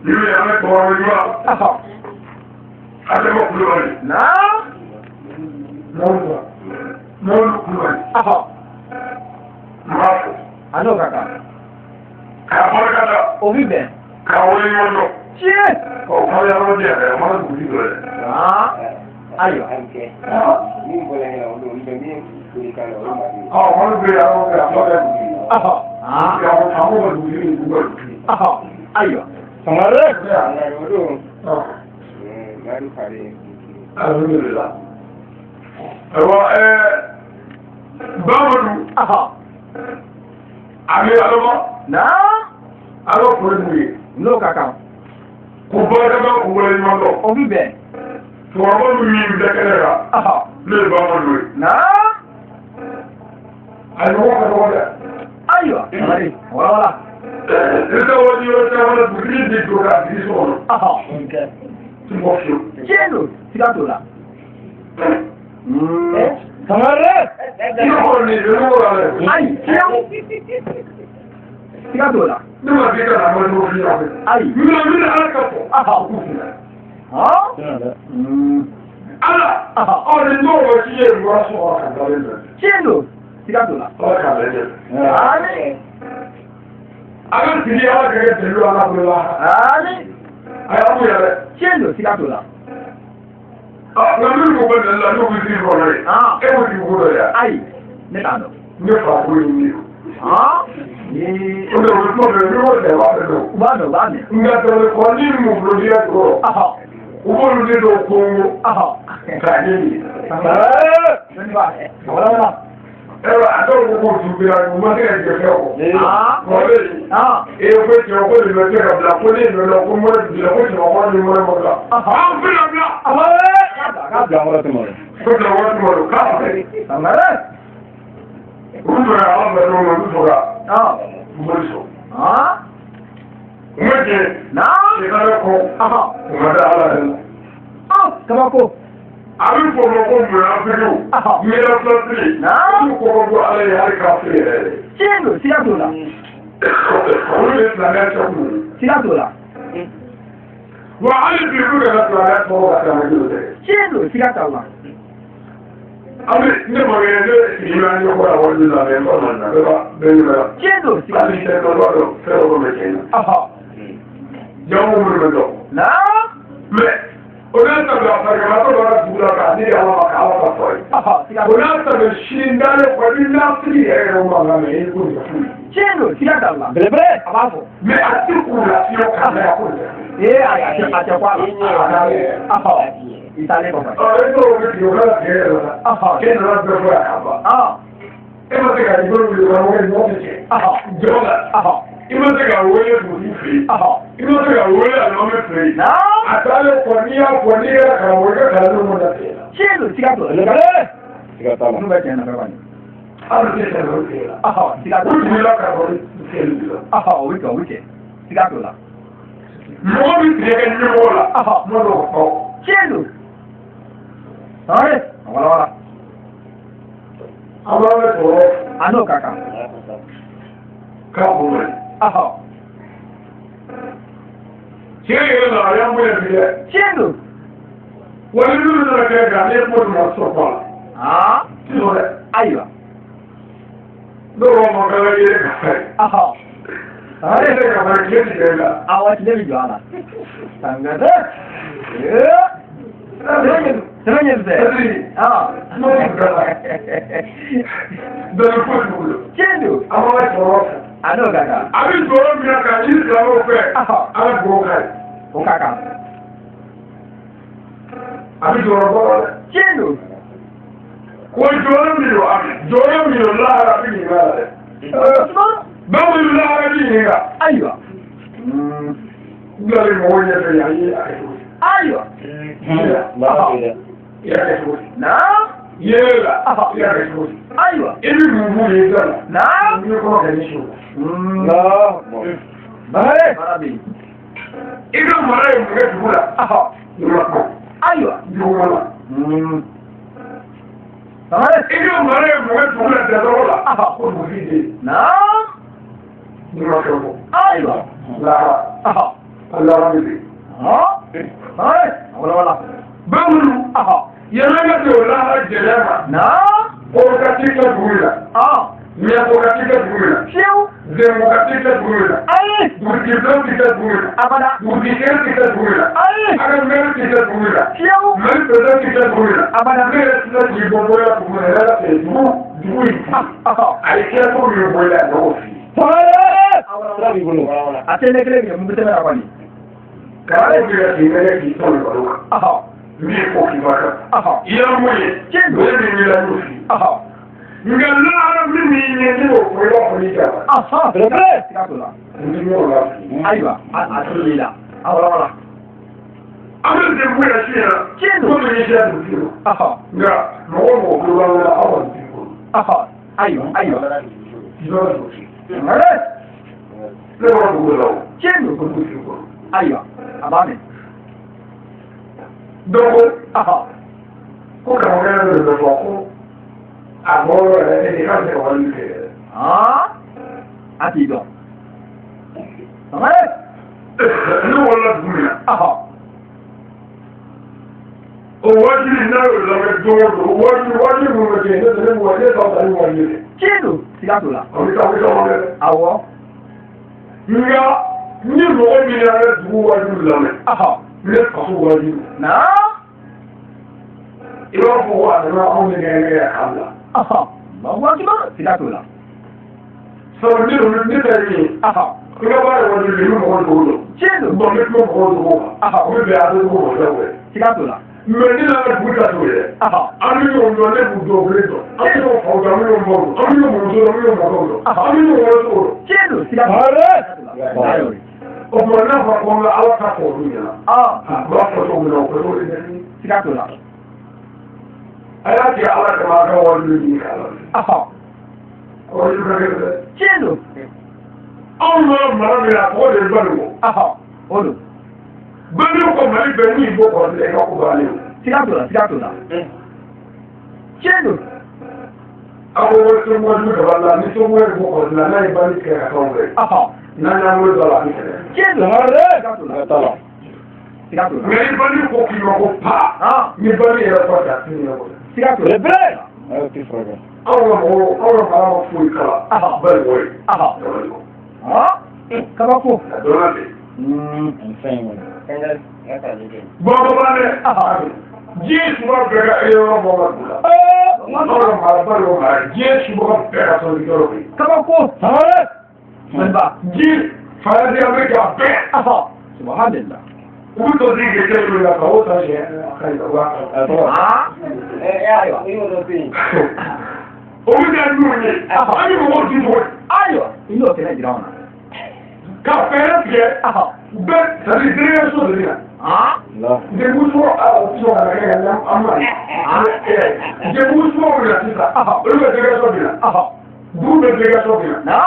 N'o ye an bɛ tɔgɔ ɲuman. Adama Kulubali. Mawulu Kulubali. N b'a fɔ. A n'o ka kan. K'a barikada. O bi bɛn. K'a wale ɲɔgɔn dɔn. Tiɲɛ. Ɔ k'aw y'aw di yɛrɛ a mana dugutigi dɔ yɛrɛ. Ayiwa. Min bɔra yen o don bɛ min foli kan na o ma di. Olu bɛ yen aw fɛ a ma kɛ dugutigi. A ko ka dugutigi ni dugu ka dugutigi. Ayiwa. Sangare. O don Madu Fari. Alhamdulillah. Ayiwa Bamadu. A bɛ Alama. Ala foli b'u ye. N'o ka kan. Ko barikada k'u wale ɲɔgɔn dɔn. O bi bɛn. Cɛkɔrɔba min bɛ kɛnɛ kan. Ne ye Bamadu ye. A ɲɔgɔn ka dɔgɔ dɛ. Ayiwa. Wala. I tɛ waati yɔrɔ caman na dugutigi bɛ don k'a sigi so kɔnɔ. Ti mɔgɔ fiyewu. Tiɲɛ don. Siga t'o la. Sangare. I kɔrɔ nin ye ne ko la dɛ. Ayi. Tiɲɛ. Siga t'o la. Ne ma se ka na ma n'o fi yan. Ayi. N bɛna Ala ka fɔ. Ala. Ɔ nin dɔw ka si ye yɔrɔ sɔrɔ ka dalen bɛ. Tiɲɛ don. Sikatola. Ala ka lajɛ. Amin. A bɛ sigi ala ka kɛ delilu ala bolo la. Amin. A y'a mun yɛrɛ. Tiɲɛ don Sikatola. Nka minnu ko bɛ deli la n'u bɛ sigi kɔnɔ ye. E b'o tigi ko dɔ ye. Ayi ne t'a dɔn. Ne fa ko in ye. Ni. O de o bɛ kuma bɛ n'o tɛ b'a bɛ dɔn. U b'a dɔn u b'a mɛn. Nka tɛmɛ kɔ ni mun bolo n'i y'a tɔɔrɔ. U b'olu de dɔw kongo. K'a ɲɛ Wala. A dɔw ko jubila u ma se ka jɛ o. Mɔlen e ko cɛ ko nin bɛ se ka bila ko ne nana ko mɔri bila ko cɛkɔrɔba ni mɔri ma bila. An bila bila. K'a bila wɛrɛ tɛmɛ. Ko bila wɛrɛ tɛmɛ k'a fɛ. U tora ala bɛ ɲɔgɔn ma u tora. Mɔri sɔn. U ma jɛ. Sɛgɛrɛ kɔ. U ma da ala yɛrɛ la. Kabako. A bɛ fɔ ma ko munafiriw. Mɛlɛ filatiri. Olu kɔkɔ bɔ ala ye hali k'a fili yɛrɛ. Tiɲɛ don Sikatola. Olu ye silamɛya cɛ kun. Sikatola. Wa hali bi olu yɛrɛ silamɛya tɔgɔ ka tɛmɛ joli dɛ. Tiɲɛ don Sikatola. Ne ma kɛ ne sigila ɲɛ ko la wali la mɛ n ba ma na bɛɛ b'a bɛɛ ɲuman. Tiɲɛ don Sikatola. Hali cɛ dɔ b'a dɔn fɛn dɔ bɛ cɛ in na. Jamu minnu bɛ dɔn. Mɛ o n'a ta bila farikolo dɔ ka dugu la k'a di ala ma k'ala ka fɔ ye. O n'a ta bɛ sini dalen kɔ ni nasiri yɛrɛ yɛrɛ ma kan mɛ e ko nin fu. Tiɲɛ don Sikatola. Belebele. A b'a fɔ. Mɛ a ti k'u la fiyewu k'a mɛn a ko nin. A tɛ ko a la. I taalen kɔfɛ. E t'o bɛ tigɛ o kana tigɛ yɛrɛ la. E nana bɛɛ fɔ yan k'a ban. E ma se ka i bolo wuli dɔrɔn o ye ɲɔgɔn cɛ. Jɔn la. I ma se ka wele dugutigi fɛ yen. I ma se ka wele alimami fɛ yen. A taalen kɔ n'i y'a fɔ n'i yɛrɛ karamɔgɔ i ka kalandenw ma lafiya. Tiɲɛ don Sikatola. Belebele. Siga t'a la. N'u bɛ tiɲɛ na fɛ kɔni. Hali tɛ tiɲɛ dɔn tigɛ la. Sikatola. U jigin la karamɔgɔ fiyɛli de la. O bɛ kɛ o bɛ kɛ Sikatola. Mɔgɔ bɛ tigɛ kɛ ɲɛmɔgɔ la. Kuma dɔw fɔ. Tiɲɛ don. Wala. An b'a bɛ sɔrɔ. A n'o ka kan. K'a kun bɛ. Tiɲɛ yɛrɛ la a y'an bonya bi dɛ. Tiɲɛ don. Wa ni minnu nana kɛ kan ne ko nin ma sɔn ko la. Ti sɔn dɛ. Ayiwa. Dɔw b'a fɔ k'an ka yɛlɛ ka fɛ. Ale yɛrɛ ka fɛ tile tigɛ la. Awɔ tile bɛ jɔ a la. Nka dɛ. Sɛbɛn ɲɛ fɛ. Kuma tun bɛ la. Dɔnni foyi t'u bolo. Tiɲɛ don. An b'a sɔrɔ fɛ. A n'o ka kan. A bɛ jɔyɔrɔ min na k'a ɲini silamɛw fɛ. An ka dugawu k'a ye. O ka kan. A bɛ jɔyɔrɔ bɔ dɛ. Tiɲɛ don. Ko jɔyɔrɔ min don a jɔyɔrɔ min don lahara bɛ ɲininka la dɛ. Bawo ni lahara bɛ ɲininka. Ayiwa. Bilali mɔgɔw ɲɛfɛ yan ye a kɛ cogo di. Ayiwa. I y'a kɛ cogo di. Yéé la. I y'a kɛ cogo di. Ayiwa. I bɛ mun mun ye da la. I bɛ kɔrɔ kɛ ni su. I ka mara ye mun kɛ dugu la. I ma kɔ. Ayiwa. Dugu ma la. I ka mara ye mun kɛ dugu la dɛsɛrɛ la. Ko dugu de. I ma fɛn fɔ. Ayiwa. Lahara. Lahara bɛ yen. Wala. Bawulu. Yɛlɛ ka se o lahara gɛlɛya ma. O ka t'i kɛ dugu la. Ɲɛko ka t'i kɛ dugu la. Zɛnko ka t'i kɛ dugu la. Dugutigidenw t'i kɛ dugu la. Dugutigikɛ t'i kɛ dugu la. A ka mɛri t'i kɛ dugu la. Mali président t'i kɛ dugu la. Ne yɛrɛ tila k'i bɔ bɔya dugu la. Yɛrɛ ka dugu in. A ye kɛ ko min bɔ la a y'o f'i ye. A tɛ ne kelen kɛ mun bɛ tɛmɛ a kɔni. Kalan bɛ kɛ k'i mɛnɛ k'i tɔn nin balo kan. Min ko k'i ma kan. I y'a mun ye. O ye min wili y'o f'i ye. Nka lahara min b'i ɲɛ n'i y'o fɔ i b'a fɔ n'i jara. Belebele. Sikatola. N tɛ ɲɔgɔn la f'i ye. Ayiwa a tulu la. Wala. An bɛ se bonya si yɛrɛ. Ko min y'i diya dugutigi ma. Nka mɔgɔ mɔgɔ kulo b'an la aw kɔni t'i bolo. Ayiwa. Jɔn dugutigi. Ne bɔra dugu la o. Tiɲɛ don. Ko dugutigi bolo. Ayiwa a b'a mɛn. Donc, ko karamɔgɔ yɛrɛ de bɛ fɔ ko a bɔyɔrɔ yɛrɛ e ka se ka wali kɛ yɛrɛ. A t'i dɔn. Ne wolola dugu min na. wajiri na yo la do wajiri mo ke ne de mo ne ta ta ni wajiri Chino, sigato la. o mi ta mo le Awo. nga ni mo mi na du wajiri la me Aha. ne ka so wajiri Na. ilo ko wa na o mi ne ya kala Aha. Ma wa ki ba sigato la. so ni ta ni Aha. nga ba wajiri ni mo ko do Chino. mo me ko ko do Aha. o mi be a do ko do Sigato la. meni na ka buta to ye Aha. ami yo ndo le bu do greto ami yo ko da ami yo mo ami yo mo do ami yo mo do ami yo mo do Chino, sigato. Are. o mo na fa ko la ala ka ko du ya Ah. ba ko to mo ko do ni Sigato la. ala ki ala ka ma ka wa du ni ka la Aha. o yu ka ke Chino. on mo ma mi la ko de ba lu Aha. Olo. ba ni ko ma ni be ni bo ko le ka ko ba ni Sigato la, sigato la. Chino. ako wo so mo du ka ba la ni so mo ko ko la na ba ni ka ka ko le Aha. na na mo do la ni ke Chino. Are. Sigato la. Tala. Sigato la. mais ba ni ko ki mo ko pa Ah. ni ba ni era ko ta ni ko Sigato la. Bebe. Ayo ti fraga. awra ma fu kala ba wo Aha. Ah. Kabako. donate Insane. Kanya kata ni. Baba bane Aha. Jesu ba bega eyo baba bula awra ma ba wo ma Jesu ba bega so ni doro bi Kabako. Are. Manba. ji fa dia be ga be Aha. Subhanallah. u to di ke te lu ya ka o ta je kai da wa Ah. Ya, hiyo ndio thing. o mi da lu ni ani mo di mo Ayo. Ilo kena jiraona. ka fere pie Aha. be ta di dire so di na Ah. La. de muso a o so na ga ya amma de muso na ti ta o be de so di na Aha. du be de so di na Na.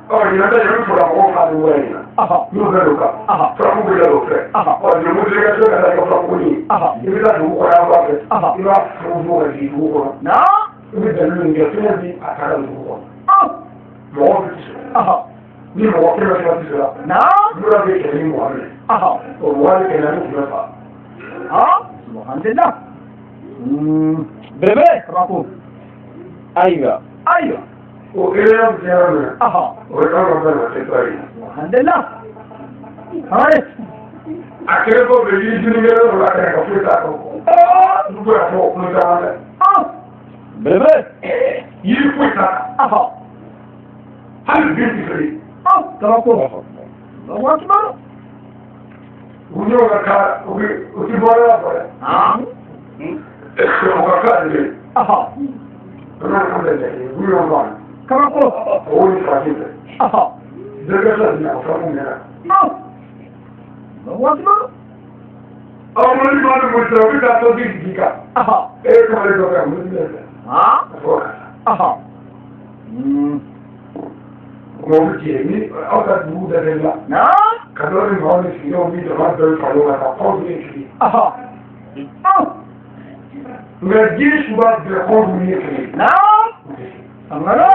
o ina da yo fo la mo ka ni wa ina Aha. no be lo ka Aha. fra mo be lo fe Aha. o de mo de so ka da ko fra mo ni Aha. ibi da du ko ya ba fe Aha. ina fu mo ga di du ko Na. ibi da lu ni ga fe ni a ta du ko Ah. mo bi so Aha. ni mo ke ma ti so la Na. mo la be ke ni mo ame Aha. o wa ni ke na ni ko fa Ah. Subhanallah. Bebe. Kabako. Aiga. Ayo. o ere ya bi ya me Aha. o ka ma ba na te tai Subhanallah. Hare. akere ko be yi ni ga ro la ka fu ta ko Ah. du ko ya fo ko ta ma Ah. Bebe. yi fu ta Aha. hal bi ti fri Ah. Kabako. Allahu Akbar. unyo ga ka o ti bora ba Ah. o ka ka ni Aha. na na de de unyo ba Kabako. o ni fa ti Aha. de ga sa ni fa mo na Ah. Allahu Akbar. o mo ni ma mo ta bi ta to di ka Aha. e ko le ko ka mo ni de Ah. fo Aha. mo bi ti ni o ka du de la Na. ka do ni mo ni si no mi de ma do fa lo ka ko ni ki Aha. Ah. me ji su ba de ko ni ki Na. Amara.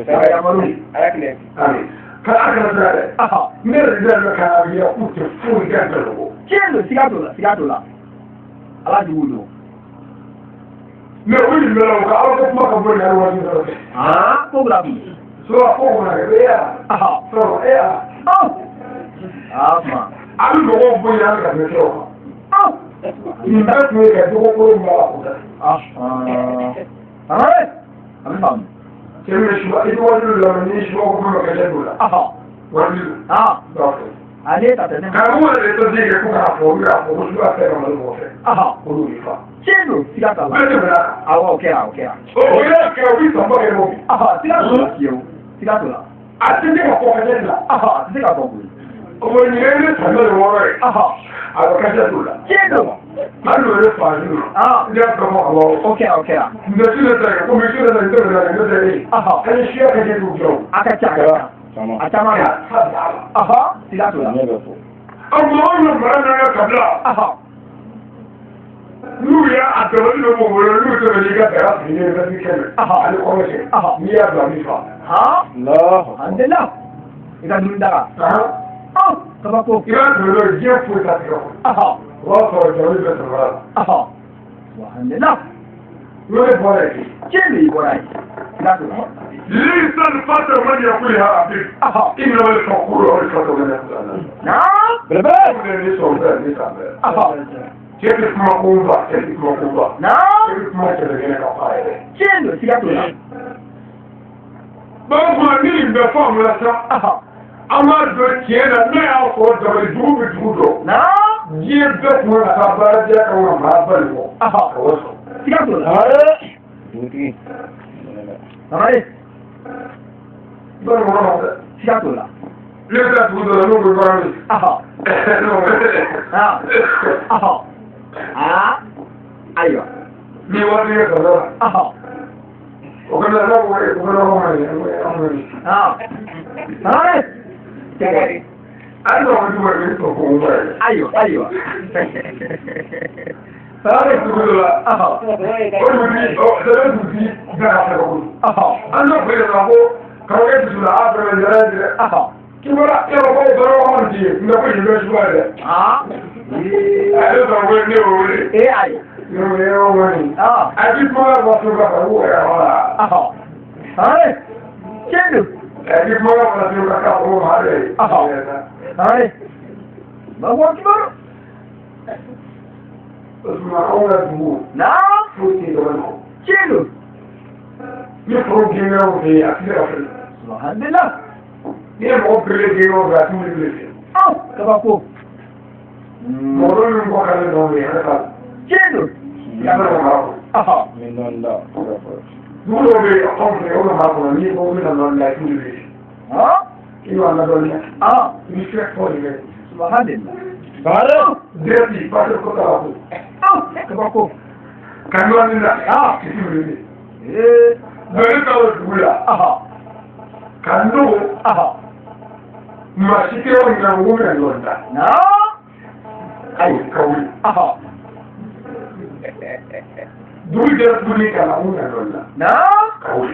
Saya malu. Ada kene. ani ka aka na da Aha. me de da ka ya ku te fu ga da lo Chelo, sigato la, sigato la. Alaji wulo. me o ni me lo ka o ko ma ka bo ya wa ni do Ah, program. so a ko na ga ya Aha. so ya Ah. Asma. ali mo ko bo ya ka me so Ah. ni ba ku ka do ko ma ko da Ah. Amare. Amam. ke me shi ba ido wa ni lo ni shi ko ko ka da do la Aha. wa ni Ah. do Ale tatene. ka mo le to di ke ku ka fo ya fo su ba fe ma lo fe Aha. ko ni fa Chelo, sigato la. be te bra Awa okera, okera. o ya ke o bi so ba ke mo Aha, sigato la. Yo. Sigato la. a ti de ko ka da la Aha, sigato ko. o mo ni ne ta lo wo re Aha. a ko ka da do la Chelo. a lo re fa ni Ah. ya ko mo lo Okera, okera. ne ti le ta ko mi ti le ta ni to la ni de ni Aha. ani shi ya ka de do jo Akacha, akacha. Sama. Achama. ya ta da Aha, sigato la. Nyebe fo. ọmọ ọmọ mara na kabla Aha. n'u ya àtẹwọlé ló mọ wọlé n'u tẹmẹ ní ká tẹ̀ra sí ní ẹgbẹ́ sí kẹmẹ àti kọ́mẹ́sẹ̀ ní yà gbà mí fa. Ha? Allah. Alhamdulillah. Ika dun daga. Ah, kabako. ìyá tẹ̀lé lọ jẹ́ fún ìta tẹ̀rọ Aha. wọ́n sọ̀rọ̀ jẹ́ orí bẹ́ẹ̀ tẹ̀rọ la Aha. alhamdulillah yóò bọ̀ ẹ̀. jẹ́nu ìbọ̀ra yìí sígáàtò la. ليس الفتى من يقولها عبد إنما الفقور والفتى من يقولها náà Bẹ̀rẹ̀. كيف ما قوضة كيف ما قوضة náà كيف ما تلقينا كفاية jẹ́nu sígáàtò la. بابا مين بفهم لسا أما دوكينا ما يعرفوا دبجوب جودو náà جيب دك من خبرجة أو ما بلغوا وصل sígáàtò la. Dúdú. bàbá yìí بلغوا sígáàtò la. ليس جودو لنو بلغوا ayiwa ni wọ́n yẹ kọ̀ọ̀lọ́ ọ̀kọ̀lọ́ lọ́wọ́ ìgbọ́nà ọmọ rẹ̀ bàbá yìí jẹ́gẹ̀rì. àìsàn ọmọ tí wọ́n rí tó fún ọmọ rẹ̀ ayiwa bàbá rẹ̀ tó gbọ́dọ̀ la olùdí ọ̀sẹ̀lẹ̀dùdí dára fẹ́ràn ọ̀nà pẹ̀lú ìrànwọ́ kàwé tuntun la ábẹ̀rẹ̀ jẹ́rẹ́ kí wọ́n rà kí wọ́n kọ́ ìbọ̀rọ̀ ọmọ nìyí nígbà ìlú ẹ̀ṣọ́ rẹ̀ àìsàn ọmọ ní òwúrẹ̀ yóò yẹ ọmọ ní àti tí wọ́n bá tó bá wọ́n wẹ̀ ọ́ la jẹ́nu. àti tí wọ́n bá tó bá wọ́n wà rẹ̀ bàbá kíbọ̀rọ̀. Osùnmọ̀ àwọn ẹ̀dùnwó náà fún ti ìdọ̀wọ́nà jẹ́nu. ní fún gíní ọ̀fẹ́ àti ọ̀fẹ́ alhamdulillah. ní ẹ̀mọ́ pẹ̀lẹ́ gíní ọ̀fẹ́ àti wílẹ̀ kabako. mọ̀rọ̀ ní nǹkan kan lọ́wọ́ rẹ̀ ẹ̀ka jẹ́nu. yàtọ̀ ọ̀mà Minonda. dúró bẹ ọ̀fẹ́ ọ̀nà máa kọ̀ọ̀ ní ẹ̀kọ́ wílẹ̀ lọ́wọ́ láti wílẹ̀ kí wọ́n á lọ́dọ̀ ní ní fẹ́ kọ́ ìrẹ́ alhamdulillah. Bẹ̀rẹ̀. dẹ́ẹ̀tì pàṣẹ kọ́tà àpò kabako. kàníwá nílá kìí wílẹ̀ bẹ̀rẹ̀ káwọ̀ ìdúgbìlà kàndó màṣíkẹ́ ọ̀nà wúrẹ̀ lọ́dà náà kàwé dúró dúró kàlà wúrẹ̀ lọ́dà náà kàwé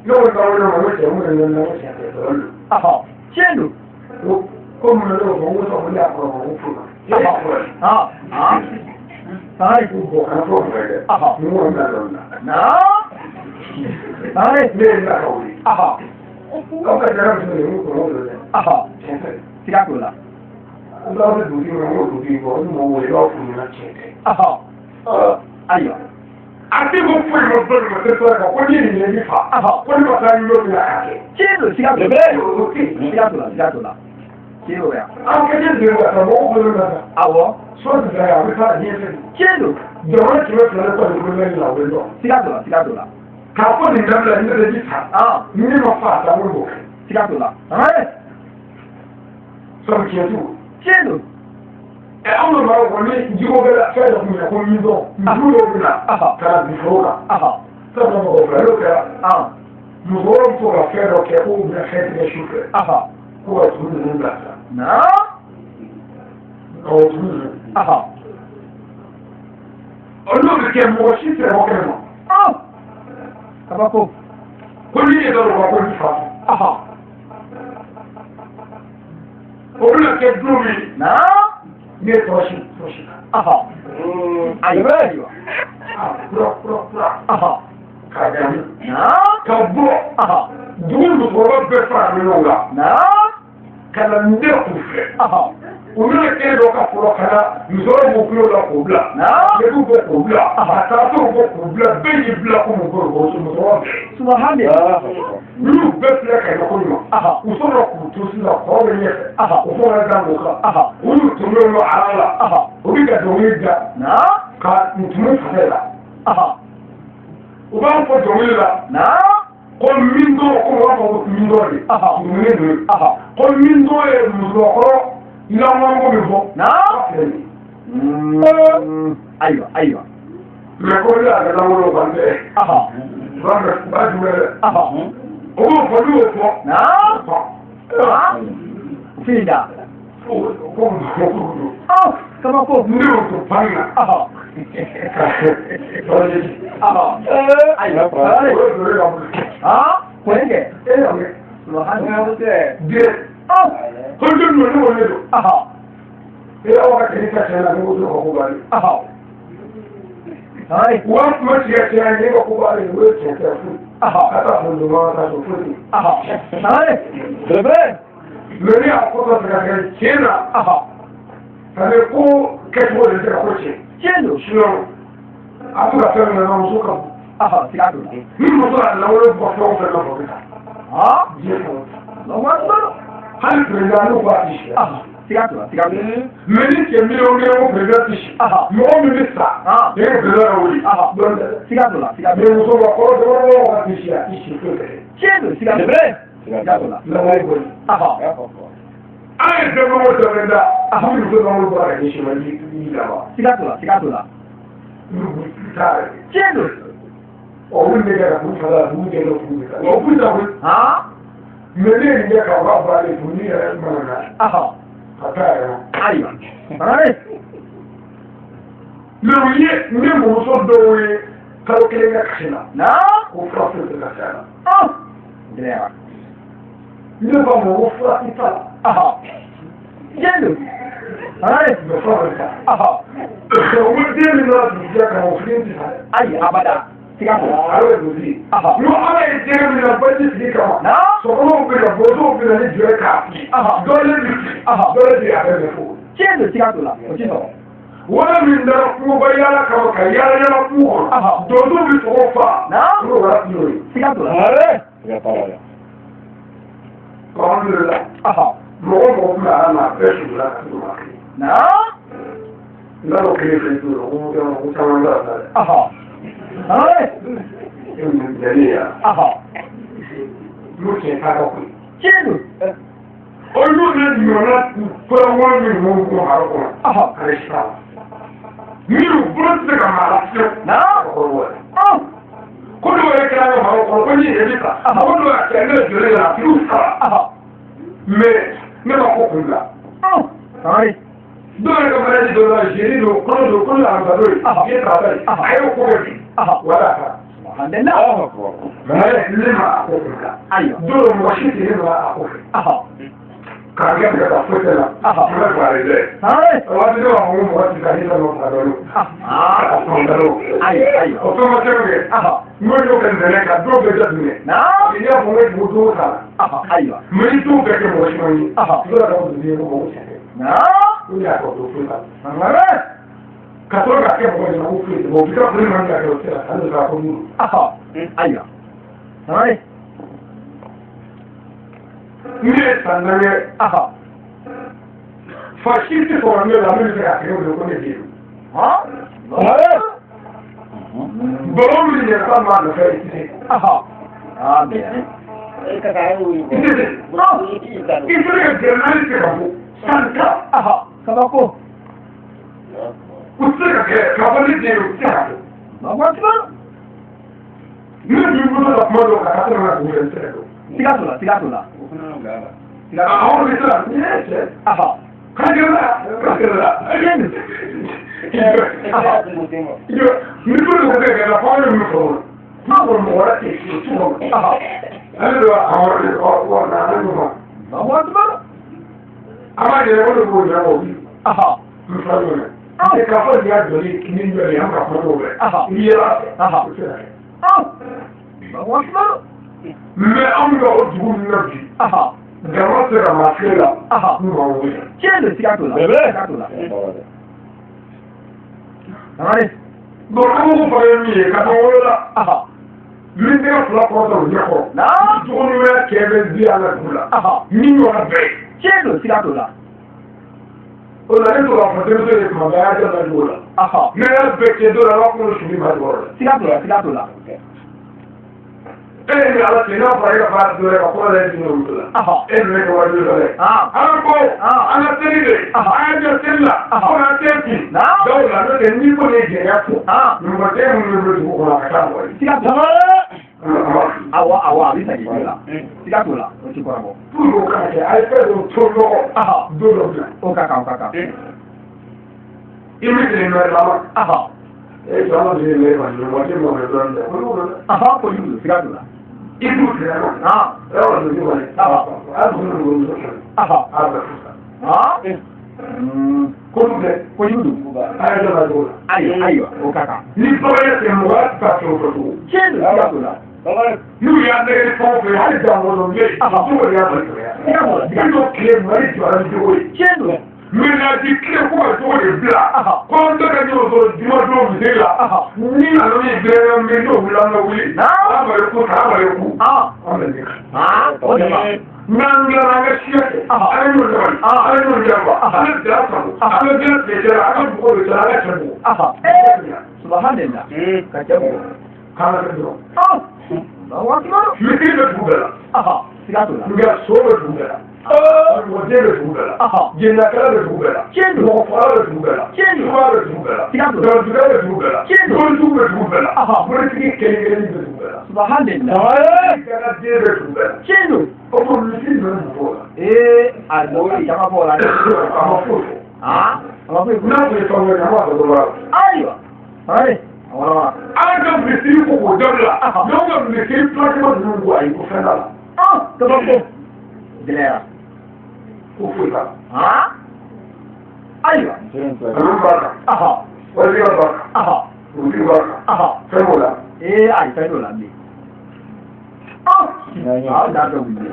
yóò kàwé náà wọ́n ṣe wúrẹ̀ lọ́dà wọ́n ṣe àtẹ̀tẹ̀ lọ́dà jẹ́nu. kó mu lọ́dọ̀ wọ́n wọ́n sọ̀rọ̀ ní àpò ọ̀hún fún un gbogbo kan tó bẹ̀rẹ̀ ní wọ́n ń lọ́dà náà lẹ́yìn náà kàwé ọkọ̀ ìjọba tó lè mú kò wọ́n lọ́dà sígáàtò la. lọ́dọ̀ dùdú wọn wọ́n dùdú ìbọn ọdún mọ̀ wọlé ọ̀fun ní láti ẹ̀kẹ́. ayiwa. àti mo fún ìmọ̀ tó lè mọ̀tẹ́ sọ́ra kan kó ní ènìyàn ní fa kó ní bàtà yín lóbi àkàkẹ́. jẹ́nu sígáàtò la. sígáàtò la sígáàtò la. jẹ́nu ya. àwọn kẹ́kẹ́ ìdè wà sọ̀rọ̀ wọ́n kọ́ lórí ọ̀dà. awọ. sọ́ọ̀tì sẹ́yà àwọn ìfà ní ẹsẹ̀. jẹ́nu. jọ̀wọ́ ti wọ́n tẹ̀lé pẹ̀lú ìlú lẹ́yìn làwọn ẹ̀dọ́. sígáàtò la sígáàtò la. kàkó ní ìdámẹ́lẹ̀ ní ẹ̀dẹ́ jíta. ní ma fa àtàwọn ìbò. sígáàtò la. sọ́ọ̀tì kìí ẹ̀tù. jẹ́nu. ẹ̀ àwọn ọmọ wọn ní jíwọ́ bẹ́ẹ̀ fẹ́ẹ̀ dọ̀kun yẹn kó yín dọ̀. ìdúró bí na kàrà bí fọ́ọ̀kà. sọ́ọ̀tì ọmọ ọ̀fẹ́ ló kẹ́ra. mùsùlùmí tó ka fẹ́ẹ̀ dọ̀ kẹ́ kó bẹ̀rẹ̀ fẹ́ẹ̀ tẹ̀ ṣù fẹ́. kó wà tún nínú gbàgbà. náà ọ̀tún nínú. olóògbé kẹ́ mọ̀ sí tẹ̀ wọ́n kẹ́ mọ̀. kabako. kó ní ìdọ̀rọ̀ wà kó ní fa. olóògbé kẹ́ dúró mi. náà ní ètò ọ̀sìn. ayiwa ayiwa. kúrọ̀kúrọ̀kúrọ̀. kàgàmì. náà ka bọ̀. dùgbò lùkọ́rọ̀ bẹ́ẹ̀ fara mi lọ́wọ́ la. náà kana ndé k'u fẹ́. olu le kɛ dɔ ka fɔlɔ kana musɔrɔ b'o kulo la k'o bila. yedu b'o k'o bila. ataraso b'o k'o bila bɛɛ y'i bila ko musɔrɔ b'o musɔrɔ bɛɛ. subahana. n'u bɛɛ filɛ ka ɲɔgɔn ɲuman. u sɔrɔ k'u to sisan kɔrɔ bɛ ɲɛfɛ. u sɔrɔ da o kan. olu tun bɛ lɔ ala la. u bɛ ka dɔnkili da. ka ntumu fɛ la. u b'an fɔ dɔnkili la. ko min dɔ ko wa fɔ min dɔ de. dumuni ninnu. ko min dɔ ye musokɔrɔ lamɔnko min fɔ. ayiwa ayiwa. mɛ ko ne y'a kɛ lamɔnko ban tɛ. ba jumɛn dɛ. o b'o fɔ n'o fɔ. finda. ko muso kabako. ne y'o to pan na. ayiwa. kɔnkɛ. den. ko den ninnu ne wele don. e y'aw ka kiri ka cɛn na ne ko ko bali. Hai. Wa kuma tiya tiya ne ba ku ba ne wai ce ta fu. Ata mun da ma ta so fu. Hai. Bebe. Mene a ko ta ga kenan. Kale ko kai ko da ta ko ce. Kendo. Shino. A ku ka tsara na mu suka. Sigado. Ni mo so na wala ba ko ta na ko. Je ko. No wonder. Hal prendano ba shi. Sigado. Meni ke mi o ne o prendati shi. Mo mi misa. Ne prendano wuri. Sigado. Ne mo so ba ko do ba shi ya shi ko. Kendo. Sigado. Bebe. Sigado. Na wai ko. Ai da mo to prenda. Mu so ba mo ba ne shi ma ni da ba. Sigado. Kendo. O wunde ga ku fara wunde ga ku. O ku da ku. Mene ne ka ba ba ne ku ni ya mana. Ataya. Aiwa. Hai. Luye ne mo so do we ka o kele ga kina. Na? O frafe de la sala. Dilema. Ne ba mo o frafe ta. Kendo. Hai. Me frafe ta. O wunde ne na du ja ka o frente ta. Ai abada. Sigado. Awe do di. Yo ala e je mi na ba di ka. Na? So ko be na bozo be na ni je ka. Dole di. Dole di a be fo. Kendo. Sigado la. Ochiso. Wala min da ku ba yala ka ka yala ku ko. Dodo bi to fa. Na? Ko wa ti Sigado la. Are. Ya parole. Alhamdulillah. Mo ma na be su la ka ma. Na? Na lo ke fe tu o mo ta ma da. Hai. Jaliya. Mo ke ta ko. Kendo. Olu ne di ona ko wa mi mo ko ha ko. Krishna. Mi ru brotse ka ma. Na? Ko wa. Ko do e ka ha ko ni e ka. Ko do a ke ne jere la tu sa. Me ba ko kula. Hai. Dole ka mara di dole jeri do ko la ba do. Ke ka ba. Ayo ko bi. Wala ka. Alhamdulillah. Lima ko kula. Aiwa. Dole mo shi ti lima ko. Kage ga ta fotela. Ba ba re. Hai. Wa di do mo wa ti ka ni lo ka do. Ai. O to ma tege. Mo yo kan de ka do be da ni. Na? Ni ya mo me do ka. Aiwa. Mo ni to be ke mo shi mo ni. Do da do ni mo shi. Na? Ni ya ko do futa. Amare. Ka to ga ke mo ni mo futa. Mo bi ka furi man ga ko tela. An ka ko mu. Aiwa. Hai. Ni sanare. Fascisti sono la musica che io con Dio. Bologna ne sta male fai. Bene. Eka ka yi Che giornalista capo. Sanka. Kabako. Usted che cavalli di Russia. Ma quanto? Io mi vedo da modo che ha una cosa. Sigado la. Ah, ora sta. Kagera. Io mi vedo che la fare mi fa. Ma non ora che ci sono. Allora, ora no. Ma quanto? Ama je wani ko ya ko bi. Misali ne. Ke ka fa ya dole kin dole an ka fa dole. Iya. Ma quanto? Me am ga ojugu nabi. Gama sera makela. Mu awu. Kendo. Sigado la. Hai. Do ko fa mi ka to wala. Min de fla ko do je ko. Na? Do ni me ke be di ala kula. Ni yo na be. Kendo. Sigado la. Ona ne to la fa de se ma ga ya na dola. Me ya be ke do la ko su ni ma do. Sigado la. E alla fine non fai la parte dove la cosa è di nulla. E non è che voglio dire. Alla tenere, alla tella, alla tempi. Dove la notte mi volete ragazzi. Non potevo non lo con la casa. Awa, bisa gila. Sigado la. Ochi korabo. Tu lo caccia, hai preso solo dove. O kaka. Io mi devo andare. E sono di lei, ma non voglio mai prendere. Poi io, sigado la. Ibu tidak. Kalau tu juga. Aku dulu. kojudu ayiwa o ka kan ni bɔgɔ tɛ mɔgɔ ta fɛn fɛ tugun tiɲɛ don siga t'o la n'u y'a nɛgɛ fɛn fɛ hali dan mɔdɔn bɛ yen cogo de y'a bali kɛlɛ n'o tile mali jɔra ni cogo ye tiɲɛ don mɛnadi tile ko ka cogo de bila ko n tɛ ka ɲɔgɔn sɔrɔ juma don misi la ni nana min bɛɛ min n'o wuli an ka wuli an bali ku an bali ku an bɛ ɲɛ o de ma n'an dilanna an ka siya kɛ an ye ɲɔgɔn dabali an ye ɲɔgɔn janfa an bɛ bila sago an bɛ bila tigɛ an ka dugu bɛ taa an ka cɛ dugu subhanallah ka cɛ bugɔ k'an ka kɛ dɔrɔn Allahu akbar misiri bɛ dugu bɛɛ la siga t'o la nka so bɛ dugu bɛɛ la mɔden bɛ dugu bɛɛ la jɛnnakɛla bɛ dugu bɛɛ la mɔgɔ faga bɛ dugu bɛɛ la suba bɛ dugu bɛɛ la dɔnkilida bɛ dugu bɛɛ la bolitigiw bɛ dugu bɛɛ la politigi kelen kelen bɛ dugu bɛɛ la subhanallah ganaden bɛ dugu bɛɛ la tiɲɛ don o ko misiri bɛ dugu la a dɔw caman fɔ o la dɛ a ma foyi fɔ a ma foyi fɔ n'a tun ye fɛn wɛrɛ an b'a fɔ dɔrɔn ayiwa ayi awɔ an ka misiri ko k'o dabila n'aw ka misiri placement ninnu ko ayi ko fɛn t'a la kabako gɛlɛyara ko foyi t'a la ayiwa olu b'a kan waliya b'a kan dugutigi b'a kan fɛn b'o la ayi fɛn dɔ la bilen aw da dɔ wuli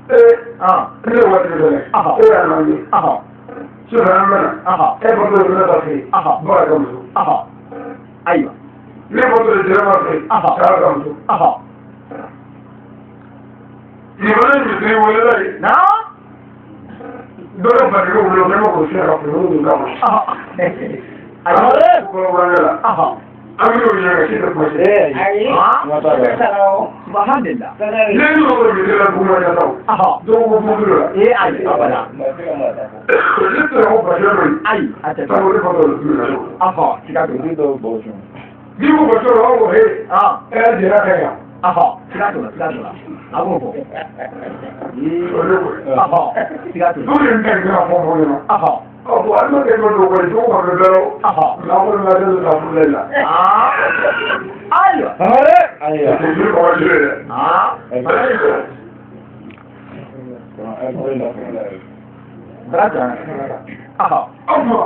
ne ye waati dɔ la e y'a lamɛn sisan an bɛna e bɔtɔ de ne ta fɛ yen ba ka muso ayiwa ne bɔtɔ de jɛnɛ ma fɛ yen k'a ka muso nin fana ye misiri welela ye dɔ bɛ batigi wele o ne ma k'o fiɲɛ ka funu mun kama kɔrɔbɔrɔnkɛ la an bɛ n'o ɲɛ ka si tɛ kuma se subhanallah ne ni mɔgɔ bɛ misiri la dugu ma ɲɛ taw dɔw ko furu la ayi abada ne tɛ ko basiyɛ dɔ ye ayi a tɛ sabu ne fatɔ de tun bɛ na siga t'o la n'i ko basiyɛ dɔ aw ko he e y'a jɛra ka yan siga t'o la a b'o fɔ o de ko siga t'o la n'o ye n tɛ ka fɔ mɔgɔ ɲɛna bon an bɛ kɛ dɔ kɔni cogo kɔni bɛ nafolo na den ta furu la ayiwa misiri kɔrɔ jire dɛ Brother. aw ma